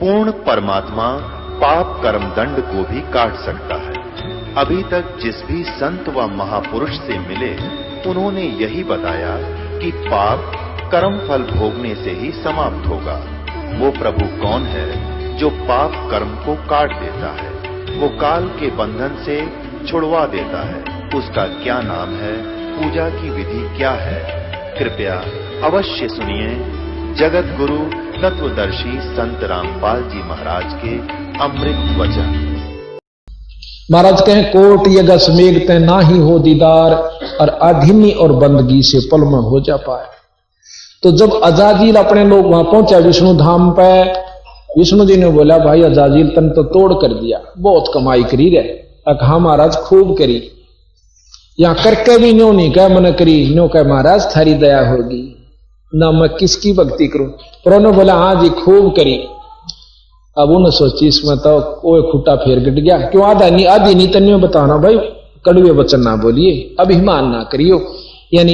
पूर्ण परमात्मा पाप कर्म दंड को भी काट सकता है। अभी तक जिस भी संत व महापुरुष से मिले उन्होंने यही बताया कि पाप कर्म फल भोगने से ही समाप्त होगा। वो प्रभु कौन है जो पाप कर्म को काट देता है, वो काल के बंधन से छुड़वा देता है। उसका क्या नाम है, पूजा की विधि क्या है? कृपया अवश्य सुनिए जगत गुरु तत्वदर्शी संत रामपाल जी महाराज के अमृत वचन। महाराज कहें कोट यगस मेघते ना ही हो दीदार, और आधीनी और बंदगी से पल में हो जा पाए। तो जब अजाजील अपने लोग वहां पहुंचा विष्णु धाम पे, विष्णु जी ने बोला भाई अजाजील तन तो तोड़ कर दिया, बहुत कमाई करी रहे। कहा महाराज खूब करी, यहां करके भी न्यो नहीं कह मन करी, न्यो कह महाराज थारी दया होगी ना, मैं किसकी भक्ति करूं। पर उन्होंने बोला हाँ जी खूब करी। अब उन्होंने सोची इसमें तो कोई खुट्टा फेर गिट गया, क्यों आधी नहीं तन्यों बताना भाई, कड़वे वचन ना बोलिए, अभिमान ना करियो। यानी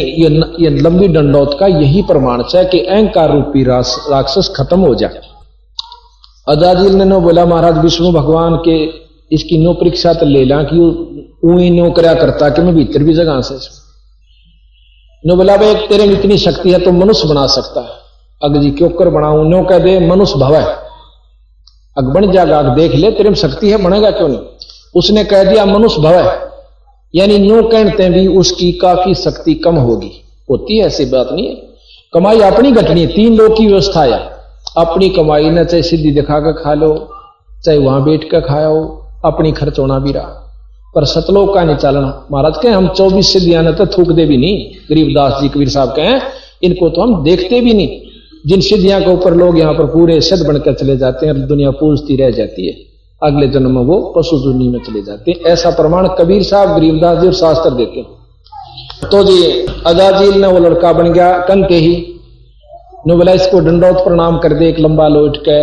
ये लंबी दंडौत का यही प्रमाण है कि अहंकार रूपी राक्षस खत्म हो जाए। अजाजील ने नो बोला महाराज विष्णु भगवान के इसकी नो परीक्षा तो ले ला कि ऊई नो करया करता कि मैं भीतर भी जगह से नो बोला भाई तेरे में इतनी शक्ति है तो मनुष्य बना सकता है। अग जी क्यों कर बनाऊं, नो कह दे मनुष्य भव है, अग बन जाएगा, अग देख ले तेरे में शक्ति है बनेगा क्यों नहीं। उसने कह दिया मनुष्य भव है, यानी नो कहते भी उसकी काफी शक्ति कम होगी, होती है ऐसी बात नहीं है। कमाई अपनी घटनी है, 3 लोग की व्यवस्था है, अपनी कमाई न चाहे सीधी दिखा कर खा लो चाहे वहां बैठ कर खाओ, अपनी खर्च होना भी रहा, पर सतलोक का नहीं चलना। महाराज कहें हम 24 सिद्धियां न तो थूक दे भी नहीं, गरीबदास जी कबीर साहब कहें इनको तो हम देखते भी नहीं। जिन सिद्धियां के ऊपर लोग यहाँ पर पूरे सिद्ध बनकर चले जाते हैं, दुनिया पूजती रह जाती है, अगले जन्म में वो पशु दुनिया में चले जाते हैं। ऐसा प्रमाण कबीर साहब गरीबदास जी और शास्त्र देते हैं। तो जी अजाजील ने वो लड़का बन गया कंते ही, नो बोला इसको दंडौत प्रणाम कर दे एक लंबा लोट के।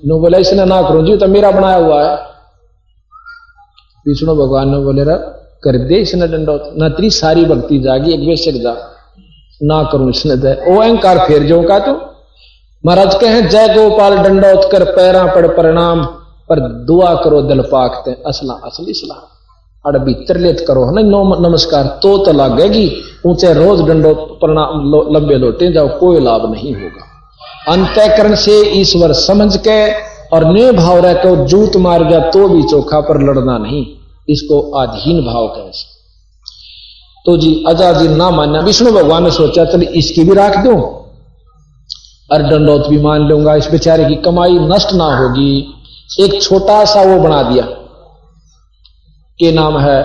नो बोला इसने ना करूं जी तो मेरा बनाया हुआ है। विष्णु भगवान ने बोले रा कर दे इसने दंडौत, ना तेरी सारी भक्ति जागी एक बेशक जा, ना करूं इसने दे ओ अहंकार फेर जो का तू। महाराज कहें जय गोपाल दंडौत कर पैरा पड़ प्रणाम, पर दुआ करो दिल पाकते असला असली सलाह। अड़ भीतर लेत करो है ना नो नमस्कार तो लगेगी, ऊंचे रोज दंडौत प्रणाम लंबे लोटे जाओ कोई लाभ नहीं होगा। अंतःकरण से ईश्वर समझ के और ने भाव रह के जूत मार जा तो भी चोखा, पर लड़ना नहीं, इसको आधीन भाव कैसे। तो जी अजाजील ना माना, विष्णु भगवान ने सोचा चल इसकी भी राख दूं और दंडौत भी मान लूंगा, इस बेचारे की कमाई नष्ट ना होगी। एक छोटा सा वो बना दिया के नाम है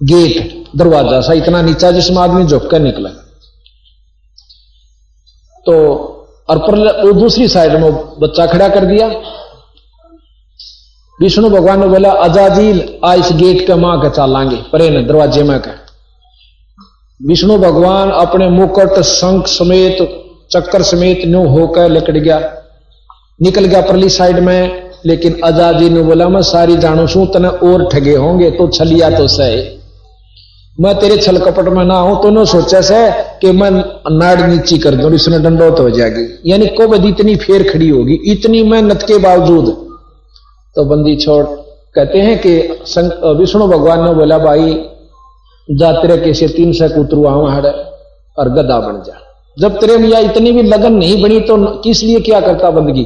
गेट, दरवाजा सा इतना नीचा जिसमें आदमी झुक कर निकला। तो और पर वो दूसरी साइड में बच्चा खड़ा कर दिया। विष्णु भगवान ने बोला अजाजील आ इस गेट के मां के चालांगे परे न दरवाजे में का। विष्णु भगवान अपने मुकुट शंख समेत चक्कर समेत न्यू होकर लकड़ गया, निकल गया परली साइड में। लेकिन अजाजील ने बोला मैं सारी जानू छू तने और ठगे होंगे तो छलिया तो सही, मैं तेरे छल कपट में ना हूं तो न सोचा से कि मैं नाड़ नीची कर दूं इसने दंडौत हो जाएगी। यानी को बदी इतनी फेर खड़ी होगी इतनी मेहनत के बावजूद। तो बंदी छोड़ कहते हैं कि विष्णु भगवान ने बोला भाई जा तेरे कैसे 300 कुतरू आऊं हड़ और गधा बन जा। जब तेरे में इतनी भी लगन नहीं बनी तो किस लिए क्या करता बंदगी,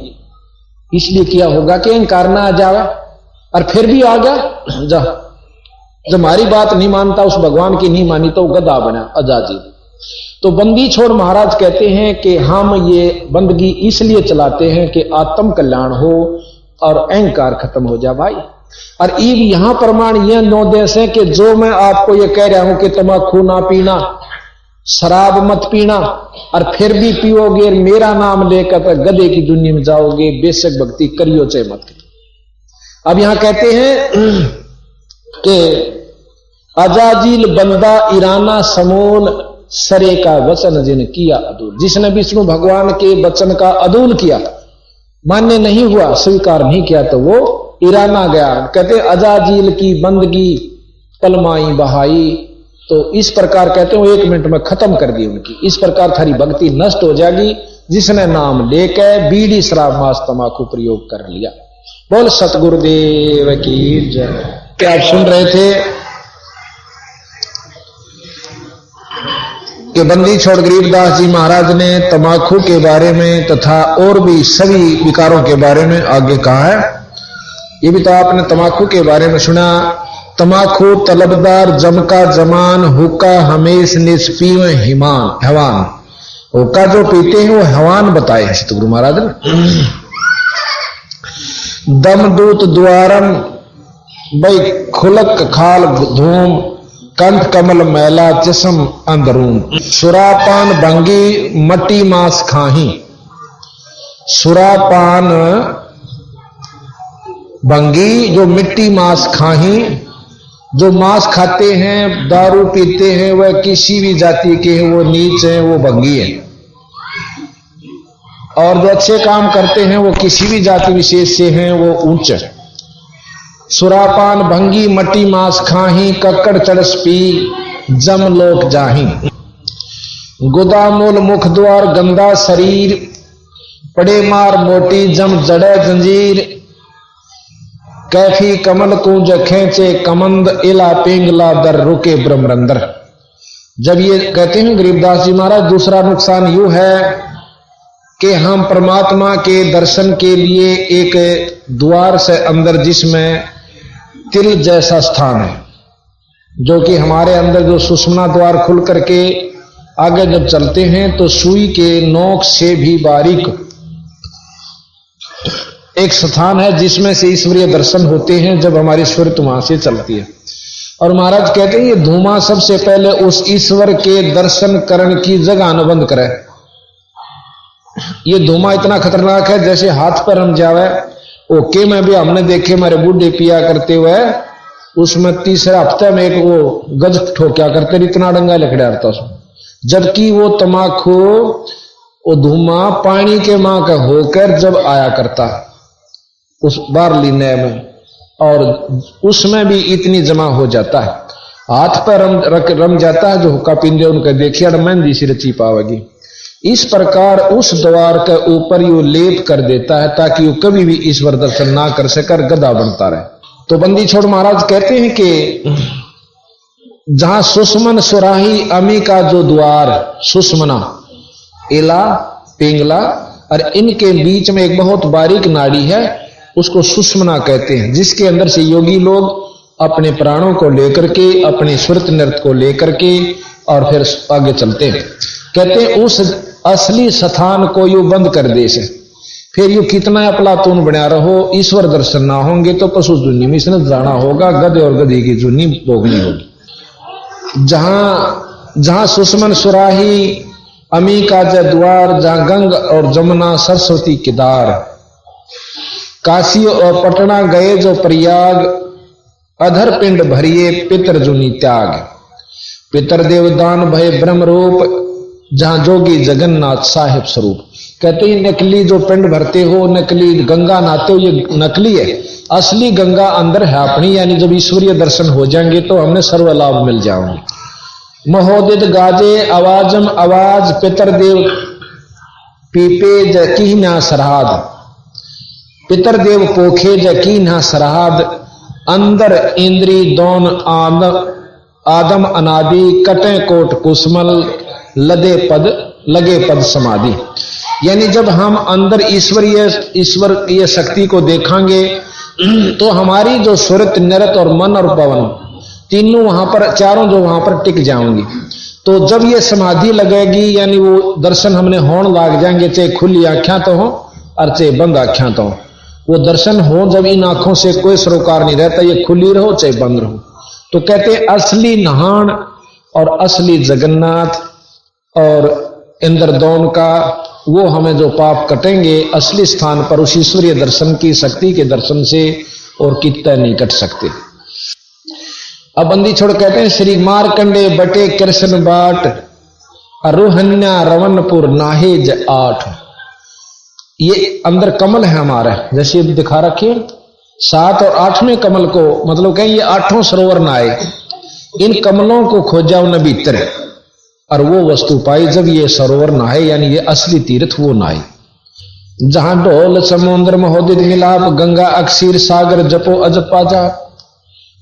इसलिए किया होगा कि अहंकार ना आ जावे, और फिर भी आ गया जा। जब हमारी बात नहीं मानता उस भगवान की नहीं मानी तो गधा बना अजाजील। तो बंदी छोड़ महाराज कहते हैं कि हम ये बंदगी इसलिए चलाते हैं कि आत्म कल्याण हो और अहंकार खत्म हो जाए भाई। और यहां प्रमाण यह 9 देश है कि जो मैं आपको ये कह रहा हूं कि तम्बाकू ना पीना, शराब मत पीना, और फिर भी पियोगे मेरा नाम लेकर तो गधे की दुनिया में जाओगे, बेशक भक्ति करियो चाहे मत करियो। अब यहां कहते हैं कि अजाजील बंदा ईराना समूल सरे का वचन जिन किया अदूल, जिसने विष्णु भगवान के वचन का अदूल किया, मान्य नहीं हुआ, स्वीकार नहीं किया, तो वो ईराना गया। कहते अजाजील की बंदगी पलमाई बहाई, तो इस प्रकार कहते हो 1 मिनट में खत्म कर दी उनकी। इस प्रकार थारी भक्ति नष्ट हो जाएगी, जिसने नाम लेके बीड़ी शराब मांस तंबाकू प्रयोग कर लिया। बोल सतगुरुदेव की जय। क्या आप सुन रहे थे कि बंदी छोड़ गरीबदास जी महाराज ने तंबाकू के बारे में तथा और भी सभी विकारों के बारे में आगे कहा है। ये भी तो आपने तंबाकू के बारे में सुना। तंबाकू तलबदार जमका जमान हुक्का हमेश निष्पीव हिमान हवान। हुक्का जो पीते हैं वो हवान बताए सतगुरु महाराज ने। दमदूत द्वारम भाई खुलक खाल धूम कंठ कमल मैला जिस्म अंदरून। सुरापान भंगी मट्टी मांस खाही। सुरापान भंगी जो मिट्टी मांस खाही, जो मांस खाते हैं दारू पीते हैं वह किसी भी जाति के हैं, वो नीच हैं, वो भंगी है। और जो अच्छे काम करते हैं वो किसी भी जाति विशेष से हैं, वो उच्च। सुरापान भंगी मट्टी मांस खाही कक्कड़ चरस पी जम लोक जाही। गुदामूल मुख द्वार गंदा शरीर पड़े मार मोटी जम जड़े जंजीर। कैफी कमल कुंज खेचे कमंद इला पिंगला दर रुके ब्रह्मरंदर। जब ये कहते हैं गरीबदास जी महाराज, दूसरा नुकसान यूं है कि हम परमात्मा के दर्शन के लिए एक द्वार से अंदर जिसमें तिल जैसा स्थान है, जो कि हमारे अंदर जो सुषुम्ना द्वार खुल करके आगे जब चलते हैं तो सुई के नोक से भी बारीक एक स्थान है जिसमें से ईश्वरीय दर्शन होते हैं जब हमारी सुरत वहां से चलती है। और महाराज कहते हैं ये धूमा सबसे पहले उस ईश्वर के दर्शन करने की जगह न बंद करे। ये धूमा इतना खतरनाक है जैसे हाथ पर हम जावे ओके में भी हमने देखे मेरे बूढ़े पिया करते हुए, उसमें तीसरे हफ्ते में एक वो गज ठोक्या करते इतना डंगा लकड़ा रहता उसमें। जबकि वो तमाकू वो धुआं पानी के मां का होकर जब आया करता उस बारली नए में, और उसमें भी इतनी जमा हो जाता है, हाथ पर रम जाता है। जो हुक्का पींदे उनका देखिए मेहंदी सी रची पावेगी। इस प्रकार उस द्वार के ऊपर यू लेप कर देता है ताकि वो कभी भी ईश्वर दर्शन ना कर सकर गधा बनता रहे। तो बंदी छोड़ महाराज कहते हैं कि जहां सुषमन सुराही अमी का जो द्वार सुषमना इला पिंगला और इनके बीच में एक बहुत बारीक नाड़ी है, उसको सुषमना कहते हैं, जिसके अंदर से योगी लोग अपने प्राणों को लेकर के अपने सुरत नृत्य को लेकर के और फिर आगे चलते हैं। कहते हैं उस असली स्थान को यू बंद कर दे से फिर यू कितना अपलातून बना रहो, ईश्वर दर्शन ना होंगे तो पशु जुन्नी में इसने जाना होगा, गधे और गधी की जुन्नी भोगनी होगी। जहां सुषमन सुराही अमी का द्वार, जहां गंग और जमुना सरस्वती केदार, काशी और पटना गए जो प्रयाग, अधर पिंड भरिए पितर जुनी त्याग। पितर देवदान भय ब्रह्म रूप, जहां जोगी जगन्नाथ साहिब स्वरूप। कहते हैं नकली जो पिंड भरते हो, नकली गंगा नहाते हो, ये नकली है, असली गंगा अंदर है अपनी। यानी जब ईश्वरीय दर्शन हो जाएंगे तो हमें सर्व लाभ मिल जाएंगे। महोदित गाजे आवाजम आवाज पितर देव पीपे जकी ना सरहाद। पितर देव पोखे जकी ना सरहाद, अंदर इंद्री दोन आदम अनादि, कटे कोट कुसमल लगे पद समाधि। यानी जब हम अंदर ईश्वरीय शक्ति को देखेंगे तो हमारी जो सुरत नृत और मन और पवन तीनों वहां पर, चारों जो वहां पर टिक जाएंगी। तो जब ये समाधि लगेगी यानी वो दर्शन हमने होने लाग जाएंगे, चाहे खुली आंखें तो हो और चाहे बंद आंखें तो हो। वो दर्शन हो जब इन आंखों से कोई सरोकार नहीं रहता, ये खुली रहो चाहे बंद रहो। तो कहते असली नहान और असली जगन्नाथ और इंद्रदौन का वो हमें जो पाप कटेंगे असली स्थान पर उस ईश्वरीय दर्शन की शक्ति के दर्शन से और कितना नहीं कट सकते। अब बंदी छोड़ कहते हैं श्री मारकंडे बटे कृष्ण बाट, अरुहन्या रवनपुर नाहेज 8। ये अंदर कमल है हमारा, जैसे दिखा रखे 7 और 8वें कमल को, मतलब कहें ये 8 सरोवर ना आए, इन कमलों को खोजा न भीतर और वो वस्तु पाई जब ये सरोवर नहाए, यानी ये असली तीर्थ वो नहाए जहां ढोल समुद्र महोदित मिलाप, गंगा अक्षीर सागर जपो अजपा जाप।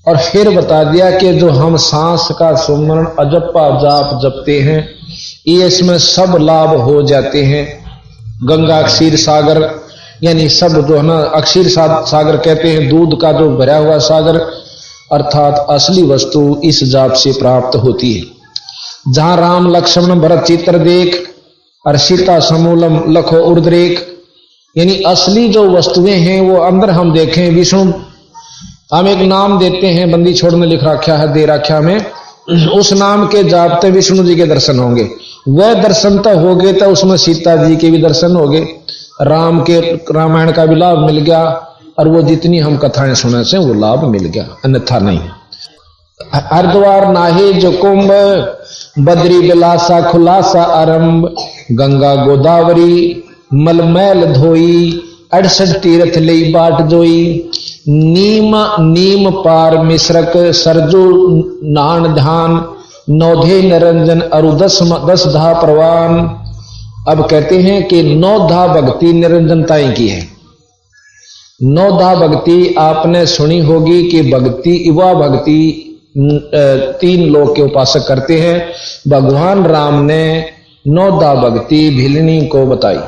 और फिर बता दिया कि जो हम सांस का सुमरण अजपा जाप जपते हैं ये इसमें सब लाभ हो जाते हैं। गंगा अक्षीर सागर यानी सब जो है ना, अक्षीर सागर कहते हैं दूध का जो भरा हुआ सागर, अर्थात असली वस्तु इस जाप से प्राप्त होती है। जहां राम लक्ष्मण भरत चित्र देख और सीता समूलम लखो उर्द्रेक, यानी असली जो वस्तुएं हैं वो अंदर हम देखें। विष्णु हम एक नाम देते हैं, बंदी छोड़ में लिख रखा है, दे रखा में, उस नाम के जापते विष्णु जी के दर्शन होंगे। वह दर्शन तो हो गए तो उसमें सीता जी के भी दर्शन हो गए, राम के रामायण का भी लाभ मिल गया, और वो जितनी हम कथाएं सुने से वो लाभ मिल गया, अन्यथा नहीं। हरिद्वार नाहे जो कुंभ, बद्री बिलासा खुलासा आरंभ, गंगा गोदावरी मलमैल धोई, 68 तीर्थ लई बाट जोई, नीम पार मिश्रक सरजू नान ध्यान, नौधे निरंजन अरु 10 धा प्रवान। अब कहते हैं कि 9 धा भक्ति निरंजनताएं की है। 9 धा भक्ति आपने सुनी होगी कि भक्ति वह भक्ति 3 लोक के उपासक करते हैं। भगवान राम ने 9 धा भक्ति भिलनी को बताई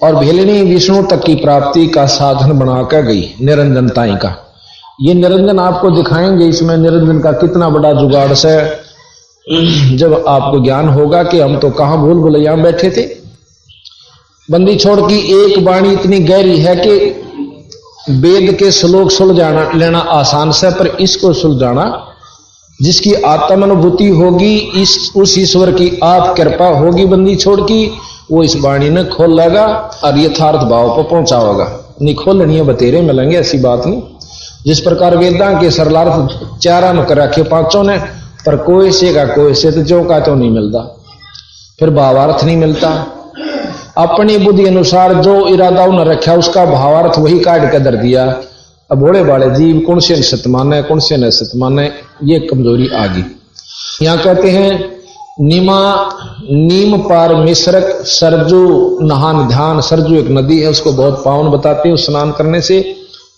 और भिलनी विष्णु तक की प्राप्ति का साधन बनाकर गई निरंजनताएं का। ये निरंजन आपको दिखाएंगे, इसमें निरंजन का कितना बड़ा जुगाड़ से जब आपको ज्ञान होगा कि हम तो कहां भूल भुलैया में बैठे थे। बंदी छोड़ की एक वाणी इतनी गहरी है कि वेद के श्लोक सुलझाना लेना आसान से, पर इसको सुलझाना जिसकी आत्मानुभूति होगी, उस ईश्वर की आप कृपा होगी बंदी छोड़ की, वो इस वाणी ने खोल लेगा और यथार्थ भाव पर पहुंचाओगा। नहीं खोलनी है बतेरे मिलेंगे, ऐसी बात नहीं। जिस प्रकार वेदां के सरलार्थ 4 में कर रखे 5 ने, पर कोई से का कोई से तो जो का तो नहीं मिलता, फिर भावार्थ नहीं मिलता। अपनी बुद्धि अनुसार जो इरादा उन्हें रखा उसका भावार्थ वही काट कर दर दिया। अब भोले भाले जीव कौन से सत्य माने कौन से न सत्य माने, ये कमजोरी आ गई। यहां कहते हैं नीम पार मिश्रक सरजू नहान ध्यान। सरजू एक नदी है, उसको बहुत पावन बताते हैं, स्नान करने से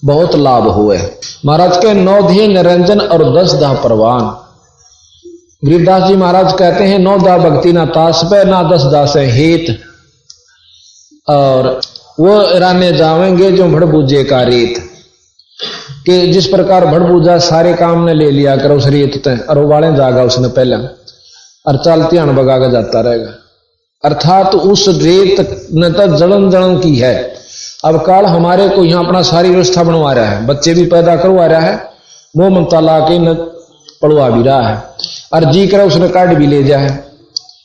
बहुत लाभ हुए। महाराज के 9 धा निरंजन और 10 धा परवान। गरीबदास जी महाराज कहते हैं 9 धा भक्ति ना तास पे ना 10 धा से हेत, और वो राने जावेंगे जो भड़बूजे का रेत। कि जिस प्रकार भड़बूजा सारे काम ने ले लिया कर उस रेत ते, और वो वाले जागा उसने पहले और चलते हण बगा के जाता रहेगा। अर्थात उस रेत ने तो जलन की है। अब काल हमारे को यहाँ अपना सारी व्यवस्था बनवा रहा है, बच्चे भी पैदा करवा रहा है, मोह ममता ला के न पढ़वा भी रहा है, और जी कर उसने काट भी ले जाए।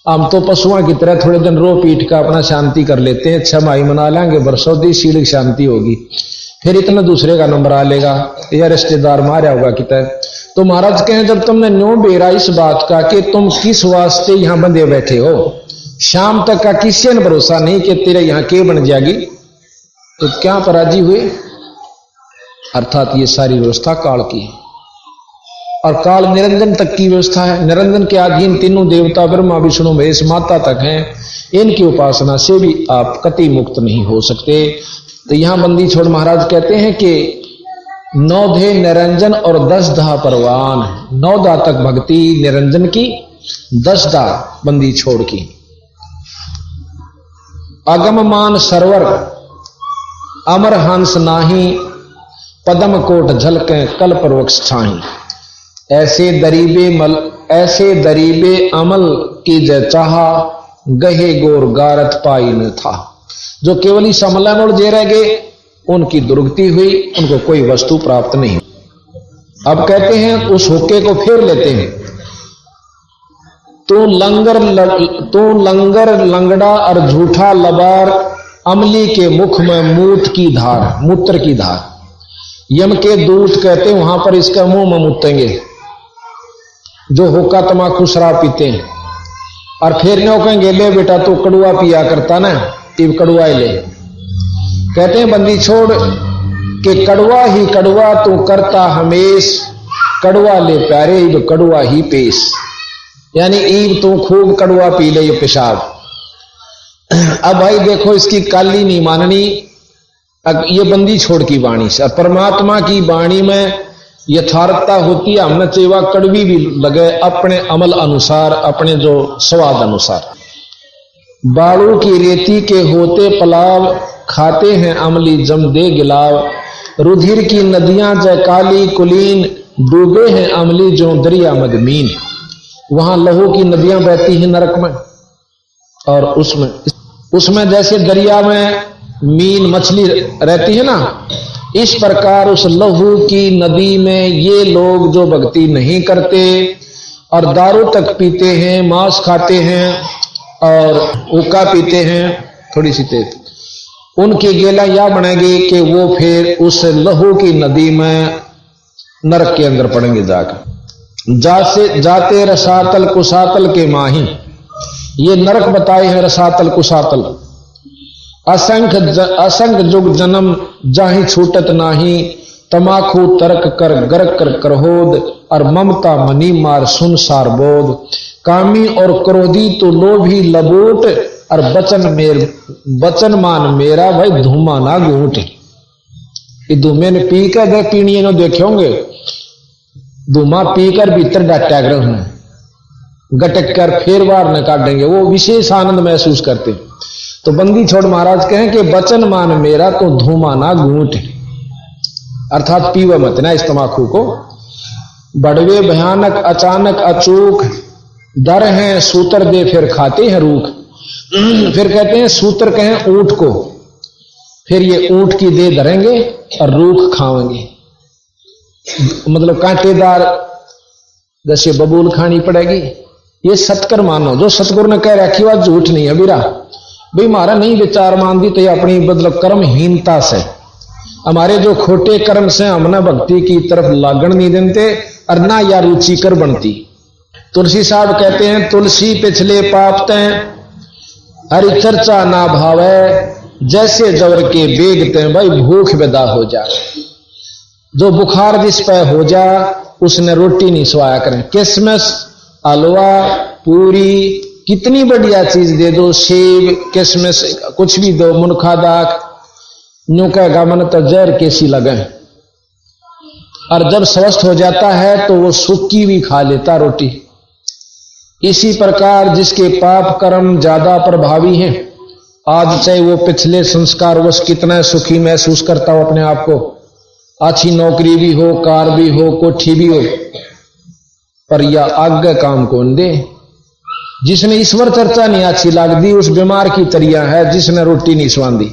हम तो पशुओं की तरह थोड़े दिन रो पीट का अपना शांति कर लेते हैं, 6 माही मना लेंगे, बरसों दी सीढ़ी शांति होगी, फिर इतना दूसरे का नंबर आ लेगा या रिश्तेदार मारा होगा कितना। तो महाराज कहें जब तुमने न्यों बेरा इस बात का कि तुम किस वास्ते यहां बंधे बैठे हो, शाम तक का किसी ने भरोसा नहीं कि तेरे यहां के बन जाएगी, तो क्या पराजी हुए। अर्थात ये सारी व्यवस्था काल की है, और काल निरंजन तक की व्यवस्था है। निरंजन के अधीन तीनों देवता ब्रह्मा विष्णु महेश माता तक हैं। इनकी उपासना से भी आप कति मुक्त नहीं हो सकते। तो यहां बंदी छोड़ महाराज कहते हैं कि 9 धा निरंजन और 10 धा परवान। 9 धा तक भक्ति निरंजन की, 10 धा बंदी छोड़ की। अगम मान सरवर अमर हंस नाही, पदम कोट झलके कल्प वृक्ष छाही। ऐसे दरीबे अमल की जय चाहा, गहे गोर गारत पाई न था। जो केवल ही समलन जे रह गए उनकी दुर्गति हुई, उनको कोई वस्तु प्राप्त नहीं। अब कहते हैं उस हुक्के को फेर लेते हैं। तू लंगर लंगड़ा और झूठा लबार, अमली के मुख में मूत्र की धार। यम के दूत कहते हैं वहां पर इसका मुंह में मूतेंगे जो हुक्का तमाकू शराब पीते हैं, और फिर नो कहेंगे ले बेटा तू कड़ुआ पिया करता ना, इब कड़ुआ ही ले। कहते हैं बंदी छोड़ कि कड़वा ही कड़वा तू करता हमेश, कड़वा ले प्यारे इब कड़वा ही पेश। यानी ईब तू खूब कड़वा पी ले ये पेशाब। अब भाई देखो इसकी काली नहीं माननी, अब ये बंदी छोड़ की वाणी से। परमात्मा की वाणी में यथार्थता होती है, हमने चेवा कड़वी भी लगे अपने अमल अनुसार, अपने जो स्वाद अनुसार। बालू की रेती के होते पलाव, खाते हैं अमली जम दे गिलाव। रुधिर की नदियां जय काली कुलीन, डूबे हैं अमली जो दरिया मदमीन। वहां लहू की नदियां बहती हैं नरक में, और उसमें जैसे दरिया में मीन मछली रहती है ना, इस प्रकार उस लहू की नदी में ये लोग जो भक्ति नहीं करते और दारू तक पीते हैं, मांस खाते हैं और हुक्का पीते हैं थोड़ी सी तेज, उनकी गेला यह बनेगी कि वो फिर उस लहू की नदी में नरक के अंदर पड़ेंगे जाकर। जाते रसातल कुसातल के माही, ये नरक बताए हैं रसातल कुसातल। असंख्य जुग जन्म जाहि छूटत नाही, तमाखू तर्क कर गर्क कर करहोद, और ममता मनी मार सुनसार बोध। कामी और क्रोधी तो लोभी लबूट, और बचन मान मेरा भाई धूमा ना घूट। ये धूमे ने पी कर दे पीनी नो देखे होंगे, धूमा पीकर भीतर डाटा ग्रह गटक कर फेर बार न काटेंगे, वो विशेष आनंद महसूस करते। तो बंदी छोड़ महाराज कहें कि बचन मान मेरा तो धूमा ना घूट, अर्थात पीवा मत ना इस तमाकू को। बड़वे भयानक अचानक अचूक, डर हैं सूतर दे फिर खाते हैं रूख। फिर कहते हैं सूतर कहें ऊंट को, फिर ये ऊंट की दे धरेंगे और रूख खाएंगे, मतलब कांटेदार जैसे बबूल खानी पड़ेगी। ये सत्कर मानो, जो सतगुरु ने कह रखी बात झूठ नहीं है बीरा भाई। हमारा नहीं विचार मान दी तो ये अपनी मतलब कर्महीनता से, हमारे जो खोटे कर्म से हमने भक्ति की तरफ लागण नहीं देते और ना या रुचिकर बनती। तुलसी साहब कहते हैं तुलसी पिछले पाप तय हरि चर्चा ना भावे, जैसे जवर के बेगते भाई भूख विदा हो जा। जो बुखार जिस पे हो जा उसने रोटी नहीं स्वाया करें, किसमिस हलवा पूरी कितनी बढ़िया चीज दे दो, सेब किसमिस कुछ भी दो, मुनखा दाख न्यू कहेगा मन तो जहर कैसी लगे। और जब स्वस्थ हो जाता है तो वो सूखी भी खा लेता रोटी। इसी प्रकार जिसके पाप कर्म ज्यादा प्रभावी हैं, आज चाहे वो पिछले संस्कार वश कितना सुखी महसूस करता हो अपने आप को, अच्छी नौकरी भी हो, कार भी हो, कोठी भी हो, पर यह आगे काम कौन दे। जिसने ईश्वर चर्चा नहीं अच्छी लागदी उस बीमार की तरिया है जिसने रोटी नहीं स्वांदी।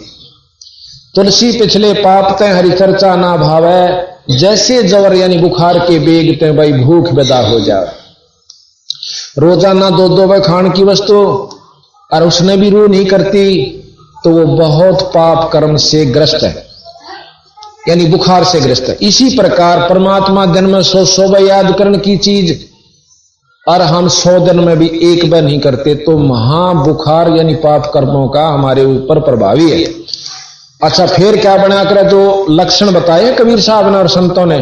तुलसी पिछले पाप ते हरि चर्चा ना भावे, जैसे जवर यानी बुखार के बेग ते भाई भूख विदा हो जाए। रोजाना दो दो भाई खान की वस्तु और उसने भी रूह नहीं करती तो वो बहुत पाप कर्म से ग्रस्त है, यानी बुखार से ग्रस्त है। इसी प्रकार परमात्मा दिन में 100 बार याद करने की चीज और हम 100 दिन में भी एक बार नहीं करते तो महा बुखार यानी पाप कर्मों का हमारे ऊपर प्रभावी है। अच्छा फिर क्या बना कर जो लक्षण बताए कबीर साहब ने और संतों ने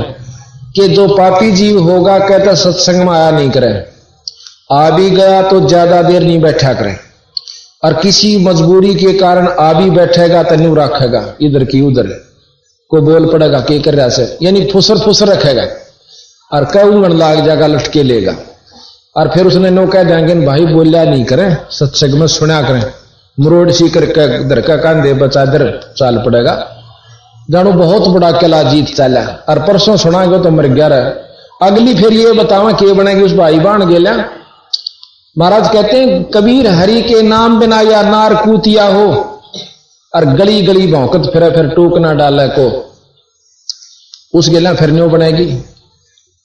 कि जो पापी जीव होगा कहता सत्संग में आया नहीं करे, आ भी गया तो ज्यादा देर नहीं बैठा करे, और किसी मजबूरी के कारण आ भी बैठेगा तो न्यू रखेगा इधर की उधर को बोल पड़ेगा के कर रहा से, यानी फुसर रखेगा और कऊंगन लाग जाएगा लटके लेगा। और फिर उसने नो कह देंगे भाई बोलिया नहीं करें सत्संग में सुना करें, मरोड़ सी करके इधर का कांधे बचा इधर चाल पड़ेगा, जानो बहुत बड़ा किला जीत चला और परसों सुनाएंगे तो मर गया रहे। अगली फिर ये बतावा के बनेगी उस भाई बाण गेला। महाराज कहते हैं कबीर हरि के नाम बिना या नार कूतिया हो और गली गली भौंकत फिर टोक ना डाले को उस गेला फिर न्यो बनेगी।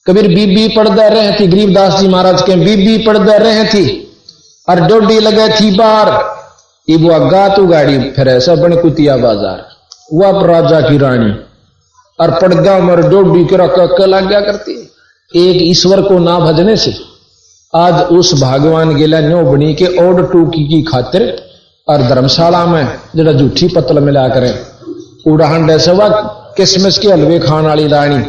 कबीर बीबी पढ़दा रहे थी, गरीबदास जी महाराज के बीबी पढ़दा रहे थी और डोडी लगे थी बार इबो अगा तू गाड़ी फिर ऐसा बन कुतिया बाजार वह राजा की रानी और पड़गा मर डोडी के रख लग गया करती। एक ईश्वर को ना भजने से आज उस भगवान गेला न्यो बनी के ओड टूकी की खातिर और धर्मशाला में जरा झूठी पत्तल मिला करें उड़ान ऐसे वह किसमिस के हलवे खान वाली रानी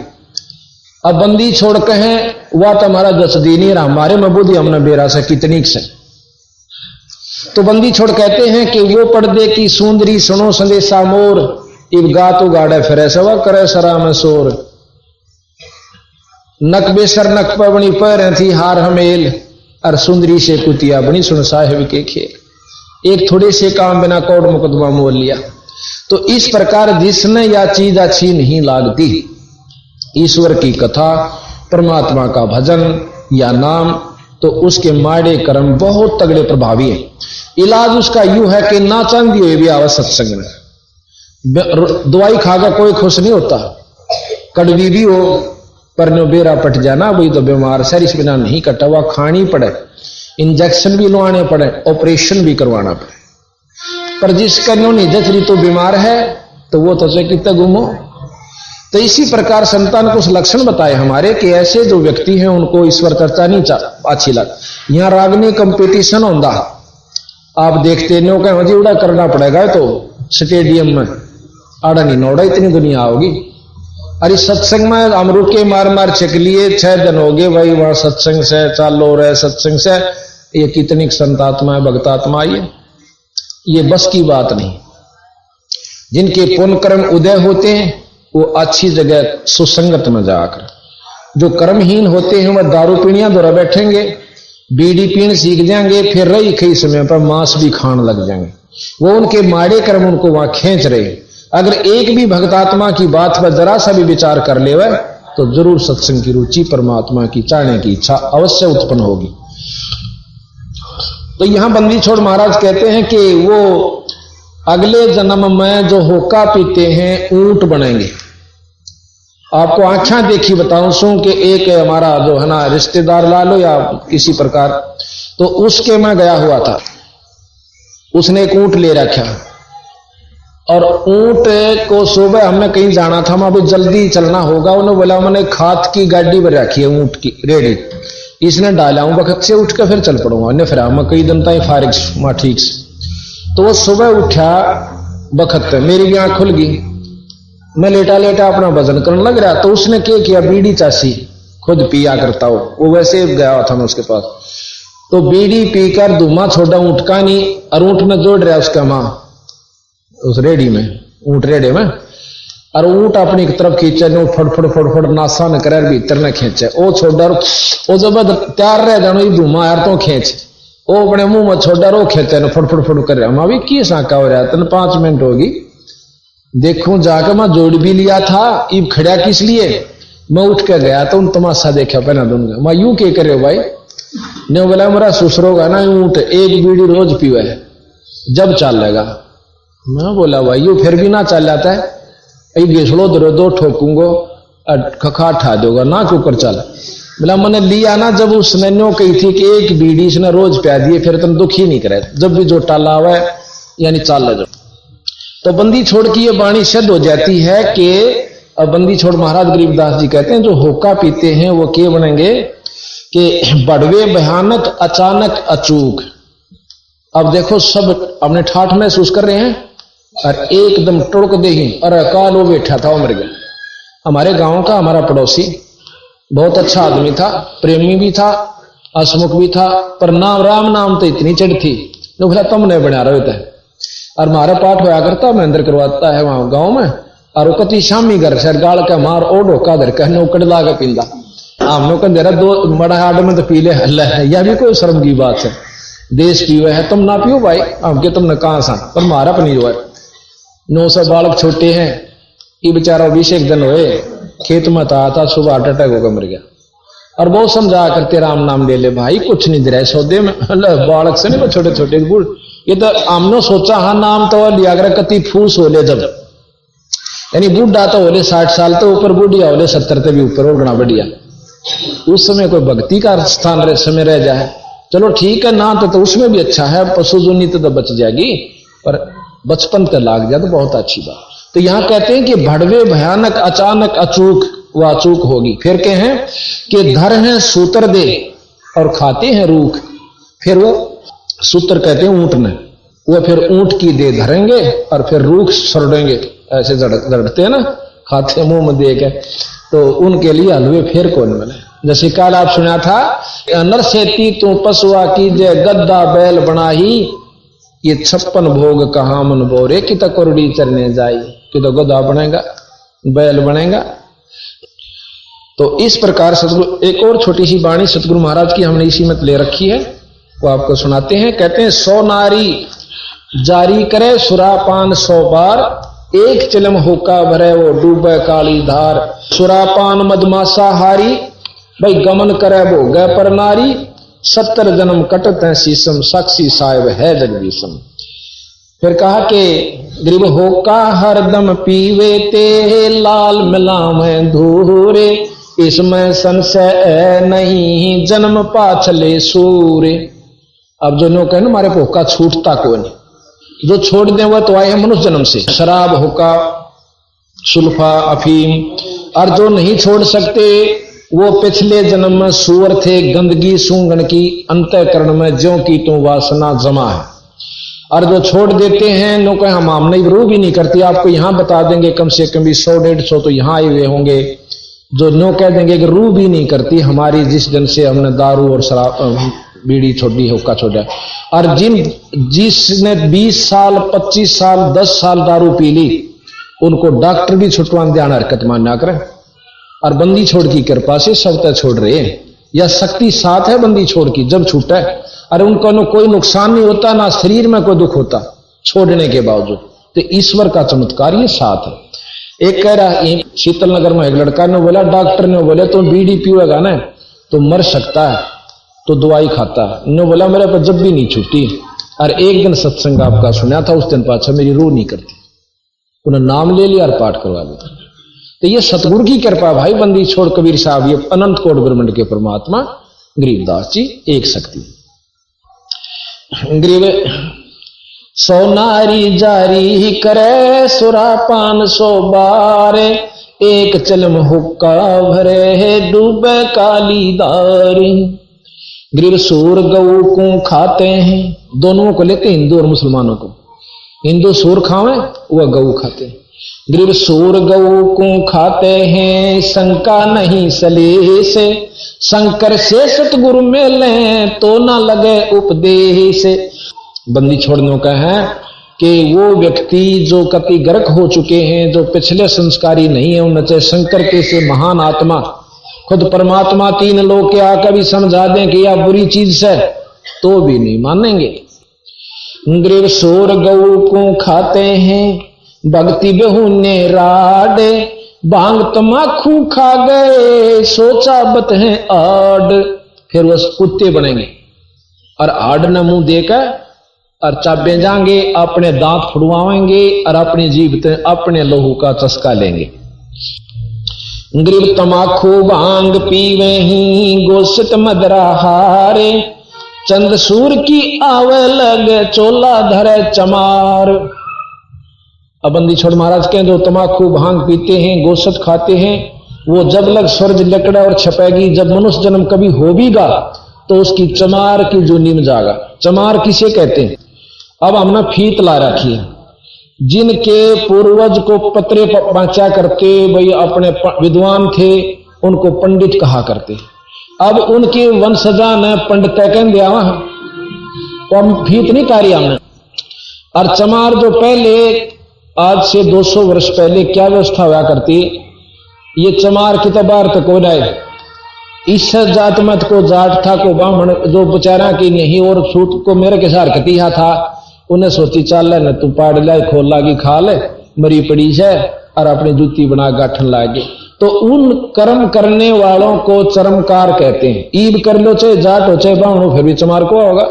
अब बंदी छोड़ कहे वह तुम्हारा दस दिन ही रहा, हमारे में बुद्धि हमने बेरा से कितनी से। तो बंदी छोड़ कहते हैं कि वो पर्दे की सुंदरी सुनो संदेशा मोर, इब गा तो गाड़े फिरे सवा करे सरा में शोर। नक बेसर नक पवनी पर थी हार हमेल, और सुंदरी से कुतिया बनी सुन साहिब के खेल। एक थोड़े से काम बिना कोर्ट मुकदमा मोल लिया। तो इस प्रकार जिसने या चीज अच्छी नहीं लागती, ईश्वर की कथा, परमात्मा का भजन या नाम, तो उसके माड़े कर्म बहुत तगड़े प्रभावी हैं। इलाज उसका यूं है कि ना चांदी हुए भी आवा सत्संग में। दवाई खाकर कोई खुश नहीं होता, कड़वी भी हो पर नो बेरा पट जाना, वही तो बीमार सर इस बिना नहीं कटा हुआ, खानी पड़े, इंजेक्शन भी लवाने पड़े, ऑपरेशन भी करवाना पड़े। पर जिसका नो नहीं जचरी तो बीमार है, तो वो तो से कितना गुमो। तो इसी प्रकार संतान को लक्षण बताए हमारे कि ऐसे जो व्यक्ति हैं उनको ईश्वर चर्चा नहीं अच्छी लग। यहां रागनी कंपटीशन होता, आप देखते नो कह जी उड़ा करना पड़ेगा, तो स्टेडियम में आड़ा नहीं नौड़ा इतनी दुनिया होगी। अरे सत्संग में हम रुके मार मार चक लिए, 6 दिन हो गए भाई वहां सत्संग से चालू हो रहे, सत्संग से। ये कितनी संतात्मा है, भक्तात्मा, ये बस की बात नहीं। जिनके पुण्य कर्म उदय होते हैं वो अच्छी जगह सुसंगत में जाकर, जो कर्महीन होते हैं वह दारू पीणियां द्वारा बैठेंगे, बीड़ी पीण सीख जाएंगे, फिर रही कई समय पर मांस भी खान लग जाएंगे। वो उनके माड़े कर्म उनको वहां खींच रहे। अगर एक भी भक्तात्मा की बात पर जरा सा भी विचार कर ले वह, तो जरूर सत्संग की रुचि, परमात्मा की चाहने की इच्छा अवश्य उत्पन्न होगी। तो यहां बंदी छोड़ महाराज कहते हैं कि वो अगले जन्म में जो होका पीते हैं ऊंट बनेंगे। आपको आंखें देखी बताऊं सू कि एक हमारा जो है ना रिश्तेदार ला लो या किसी प्रकार, तो उसके मैं गया हुआ था, उसने एक ऊंट ले रखा, और ऊंट को सुबह हमने कहीं जाना था, मैं अभी जल्दी चलना होगा, उन्होंने बोला मैंने खाद की गाड़ी पर रखी है ऊंट की रेडी, इसने डाला हूं बखत से उठ कर फिर चल पड़ूंगा, ने फिर मैं कई दिन तक फारिग मां ठीक से। तो वो सुबह उठा बखत, मेरी भी आंख खुल गई, मैं लेटा लेटा अपना वजन करने लग रहा। तो उसने क्या किया, बीड़ी चासी खुद पिया करता हो, वो वैसे गया था मैं उसके पास, तो बीड़ी पीकर धुआं छोड़ा ऊंट का नहीं, और ऊंट में जोड़ रहा उसका मां उस रेडी में, ऊंट रेडे में, और ऊंट अपनी तरफ खींचे, नो फड़फड़ फड़फड़ नासा न करे, भीतर न खींचे, ओ छोड़ा, ओ जब तैयार रह जानो धुआं यार तो खींच, ओ अपने मुंह में छोड़ा रो खींचे न फड़फड़ फड़ कर रहा। मैं भी की साका हो रहा, तन 5 मिनट होगी, देखूं जाकर मैं जोड़ भी लिया था, इब खड़ा किस लिए, मैं उठ के गया तो उन तमाशा देखा पहना दूंगा। मैं यूं के करे भाई ने बोला मेरा सुसरोगा ना ऊंट, एक बीड़ी रोज पीवे जब चलेगा। मैं बोला भाई यू फिर भी ना चल जाता है, घिसड़ो दो ठोकूंगो खखा ठा दोगा ना क्यों कर चल। बोला मैंने लिया ना जब उसने नो कही थी कि एक बीड़ी इसने रोज प्या दिए, फिर तुम दुख ही नहीं करे, जब भी जो टाला हुआ है यानी चाल ले जाओ। तो बंदी छोड़ की ये वाणी सिद्ध हो जाती है कि अब बंदी छोड़ महाराज गरीबदास जी कहते हैं जो होका पीते हैं वो क्या बनेंगे कि बड़वे भयानक अचानक अचूक। अब देखो सब अपने ठाठ महसूस कर रहे हैं और एकदम टुड़क दे ही, अरे काल वो बैठा था, वो मर गया। हमारे गांव का हमारा पड़ोसी बहुत अच्छा आदमी था, प्रेमी भी था, हसमुख भी था, पर नाम राम नाम तो इतनी चढ़ थी जो बोला तुमने बना रहे थे। और हमारा पाठ होया करता महेंद्र करवाता है वहां गांव में, और वो कति शामी घर से गाल का मार ओ ढोका धर कहने उकड़ ला के पींदा, हमने कह दे दो बड़ा आड में तो पी ले हल्ला है, यह भी कोई शर्म की बात है। देश पीवे है तुम ना पियो भाई, हमके तुमने कहां सा, पर मारा अपनी जो है 900 बालक छोटे हैं। ये बेचारा 20 एक दिन हुए खेत में था, सुबह हार्ट अटैक होकर मर गया। और बहुत समझा करते राम नाम ले ले भाई, कुछ नहीं दे रहे सौदे में, बालक से नहीं छोटे छोटे बूढ़, ये तो हमने सोचा हाँ नाम तो लिया कर कति फूस हो ले, जब यानी बूढ़ा तो होले 60 साल तो ऊपर, बूढ़िया होले 70 से भी ऊपर और गणा बढ़िया। उस समय कोई भक्ति का स्थान समय रह जाए चलो ठीक है ना, तो उसमें भी अच्छा है, पशु जुनी तो बच जाएगी, पर बचपन का लाग जाए तो बहुत अच्छी बात। तो यहां कहते हैं कि भड़वे भयानक अचानक अचूक, वह अचूक होगी। फिर कहे हैं कि धर है सूतर दे और खाते हैं रूख। फिर वो सूत्र कहते हैं ऊंट ने, वो फिर ऊंट की दे धरेंगे और फिर रूख सड़ेंगे, ऐसे जड़ते हैं ना, खाते मुंह में दे के। तो उनके लिए हलवे फिर कौन बने। जैसे कल आप सुना था, नरसेती तू पशुआ की जय गद्दा बैल बनाही, ये 56 भोग कहा मन बोरे कि तो कोरडी चरने जाई, कि तो गद्दा बनेगा बैल बनेगा। तो इस प्रकार सतगुरु, एक और छोटी सी वाणी सतगुरु महाराज की हमने इसी में ले रखी है, वो आपको सुनाते हैं। कहते हैं 100 नारी जारी करे सुरापान 100 बार, एक चिलम होका भरे वो डूबे काली धार। सुरापान मदमासा हारी, भाई गमन करे वो गए पर नारी, 70 जन्म कटत है शीशम, साक्षी साहिब है जगदीशम। फिर कहा कि गरीब होका हरदम पीवे ते, लाल मिलावे धूरे, इसमें संशय नहीं जन्म पाछले सूरे। अब जो नो कहे हमारे होका छूटता को नहीं, जो छोड़ दे वह तो आए हैं मनुष्य जन्म से, शराब होका सुल्फा अफीम, और जो नहीं छोड़ सकते वो पिछले जन्म में सूअर थे, गंदगी सूंघन की अंतःकरण में ज्यों की तो वासना जमा है। और जो छोड़ देते हैं नो कहे हम नहीं, रू भी नहीं करती, आपको यहां बता देंगे कम से कम 100-150 तो यहां आए हुए होंगे जो नो कह देंगे कि रू भी नहीं करती हमारी, जिस दिन से हमने दारू और शराब बीड़ी छोड़ी हुक्का छोड़ा। और जिसने 20 साल 25 साल 10 साल दारू पी ली, उनको डॉक्टर भी छुटवा ध्यान हरकत मानना करें। और बंदी छोड़ की कृपा से सब तय छोड़ रहे हैं, या शक्ति साथ है बंदी छोड़ की जब छूटा है, और उनको न कोई नुकसान नहीं होता, ना शरीर में कोई दुख होता छोड़ने के बावजूद। तो ईश्वर का चमत्कार ये साथ है। एक कह रहा है शीतल नगर में एक लड़का ने बोला, डॉक्टर ने बोले तो बीड़ी पिएगा ना तो मर सकता है, तो दवाई खाता है। ने बोला मेरे पर जब भी नहीं छूटी। और एक दिन सत्संग आपका सुना था, उस दिन पाछा मेरी रूह नहीं करती, उन्हें नाम ले लिया और पाठ करवा दिया। तो ये सतगुरु की कृपा भाई, बंदी छोड़ कबीर साहब, ये अनंत कोट ब्रह्मांड के परमात्मा गरीबदास जी एक शक्ति। गरीब 100 नारी जारी करे सुरापान 100 बार, एक चलम हुक्का भरे डूबे काली दार। गरीब सूर गऊ को खाते हैं, दोनों को लेते हिंदू और मुसलमानों को, हिंदू सूर खावे वह गऊ खाते हैं। गरीब सूर गऊ को खाते हैं, शंका नहीं सले से, शंकर से सतगुरु मिले तो ना लगे उपदेश। बंदी छोड़ने का है कि वो व्यक्ति जो कति गर्क हो चुके हैं, जो पिछले संस्कारी नहीं है, उनसे शंकर के से महान आत्मा खुद परमात्मा 3 लोग के आकर भी समझा दें कि यह बुरी चीज है तो भी नहीं मानेंगे। गरीब सूर गऊ को खाते हैं, भक्ति बेहुने राडे, भांग तमाखू खा गए सोचा बत है आड। फिर वह कुत्ते बनेंगे और आड न मुंह देकर और चाबे जाएंगे, अपने दांत फुड़वाएंगे और अपनी जीभ अपने लोहू का चस्का लेंगे। गरीब तमाखू भांग पीवे ही, गोश्त मदरा हारे, चंद सूर की आवे लगे चोला धरे चमार। अब बंदी छोड़ महाराज कहें जो तमाकू भांग पीते हैं, गोश्त खाते हैं, वो जब लग स्वर्ग लकड़ा और छपेगी, जब मनुष्य जन्म कभी हो भीगा तो उसकी चमार की जूनी में जागा। चमार किसे कहते हैं? अब हमने फीत ला रखी है, जिनके पूर्वज को पत्रे बांचा करते भाई अपने विद्वान थे, उनको पंडित कहा करते। अब उनके वंशजा ने पंडित कह दिया, तो हम फीत नहीं तारी हमने। और चमार जो पहले आज से 200 वर्ष पहले क्या व्यवस्था हुआ करती, ये चमार की तबार तक हो जाए, इस जात मत को जाट था को ब्राह्मण जो बेचारा की नहीं और सूत को मेरे के सार कतिहा था, उन्हें सोची चल न तू पाड़ लाए खोल लागी खा ले मरी पड़ी है और अपनी जूती बना गाठन लागे। तो उन कर्म करने वालों को चरमकार कहते हैं। ईब कर लो चाहे जाट हो चाहे ब्राह्मण हो, फिर भी चमार को होगा,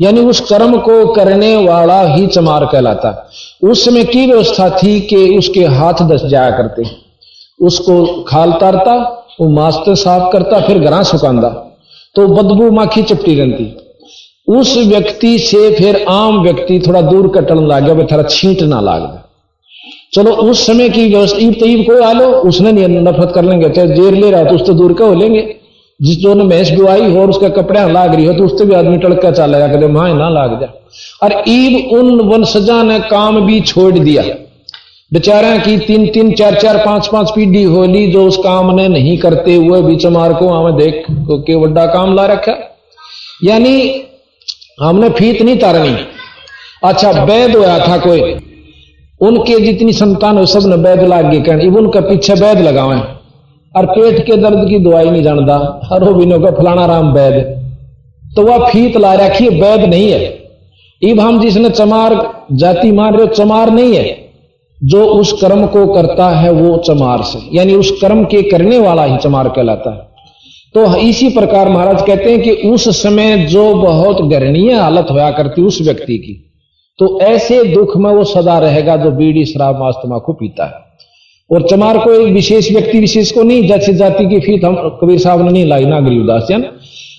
यानी उस कर्म को करने वाला ही चमार कहलाता। उसमें की व्यवस्था थी कि उसके हाथ दस जाया करते, उसको खाल तारता, वो मास्ते साफ करता, फिर घरा सुखांदा, तो बदबू माखी चपटी रहती। उस व्यक्ति से फिर आम व्यक्ति थोड़ा दूर कटन लग गया, थोड़ा छींट ना लाग गया। चलो उस समय की व्यवस्था, ईब तो ईब कोई आलो उसने नहीं नफरत कर लेंगे, चाहे जेर ले रहा तो उससे दूर का हो लेंगे। जिस जो ने भैंस दुआई हो और उसका कपड़ा लाग रही हो तो उससे भी आदमी टड़का चलेगा, कहते मां ना लाग जा। और ईब उन वंशजा ने काम भी छोड़ दिया, बेचारा की 3-3, 4-4, 5-5 पीढ़ी होली जो उस काम ने नहीं करते हुए भी चमार को हमें देख के बड़ा काम ला रखा। यानी हमने फीत नहीं तारनी। अच्छा वैद होया था कोई, उनके जितनी संतान हो सब ने वैद लाग गए कहने, इब उनका पीछे वैद लगावे और पेट के दर्द की दवाई नहीं जानता हरो बिनो का फलाना राम वैद, तो वह फीत ला रखी है, वैद नहीं है। इब हम जिसने चमार जाति मान रहे चमार नहीं है, जो उस कर्म को करता है वो चमार से, यानी उस कर्म के करने वाला ही चमार कहलाता है। तो इसी प्रकार महाराज कहते हैं कि उस समय जो बहुत गर्णीय हालत होया करती उस व्यक्ति की, तो ऐसे दुख में वो सदा रहेगा जो बीड़ी शराब मांस तंबाकू पीता है। और चमार को एक विशेष व्यक्ति विशेष को नहीं, जैसे जाति की फीत हम कबीर साहब ने नहीं लाई ना गरीबदास जन।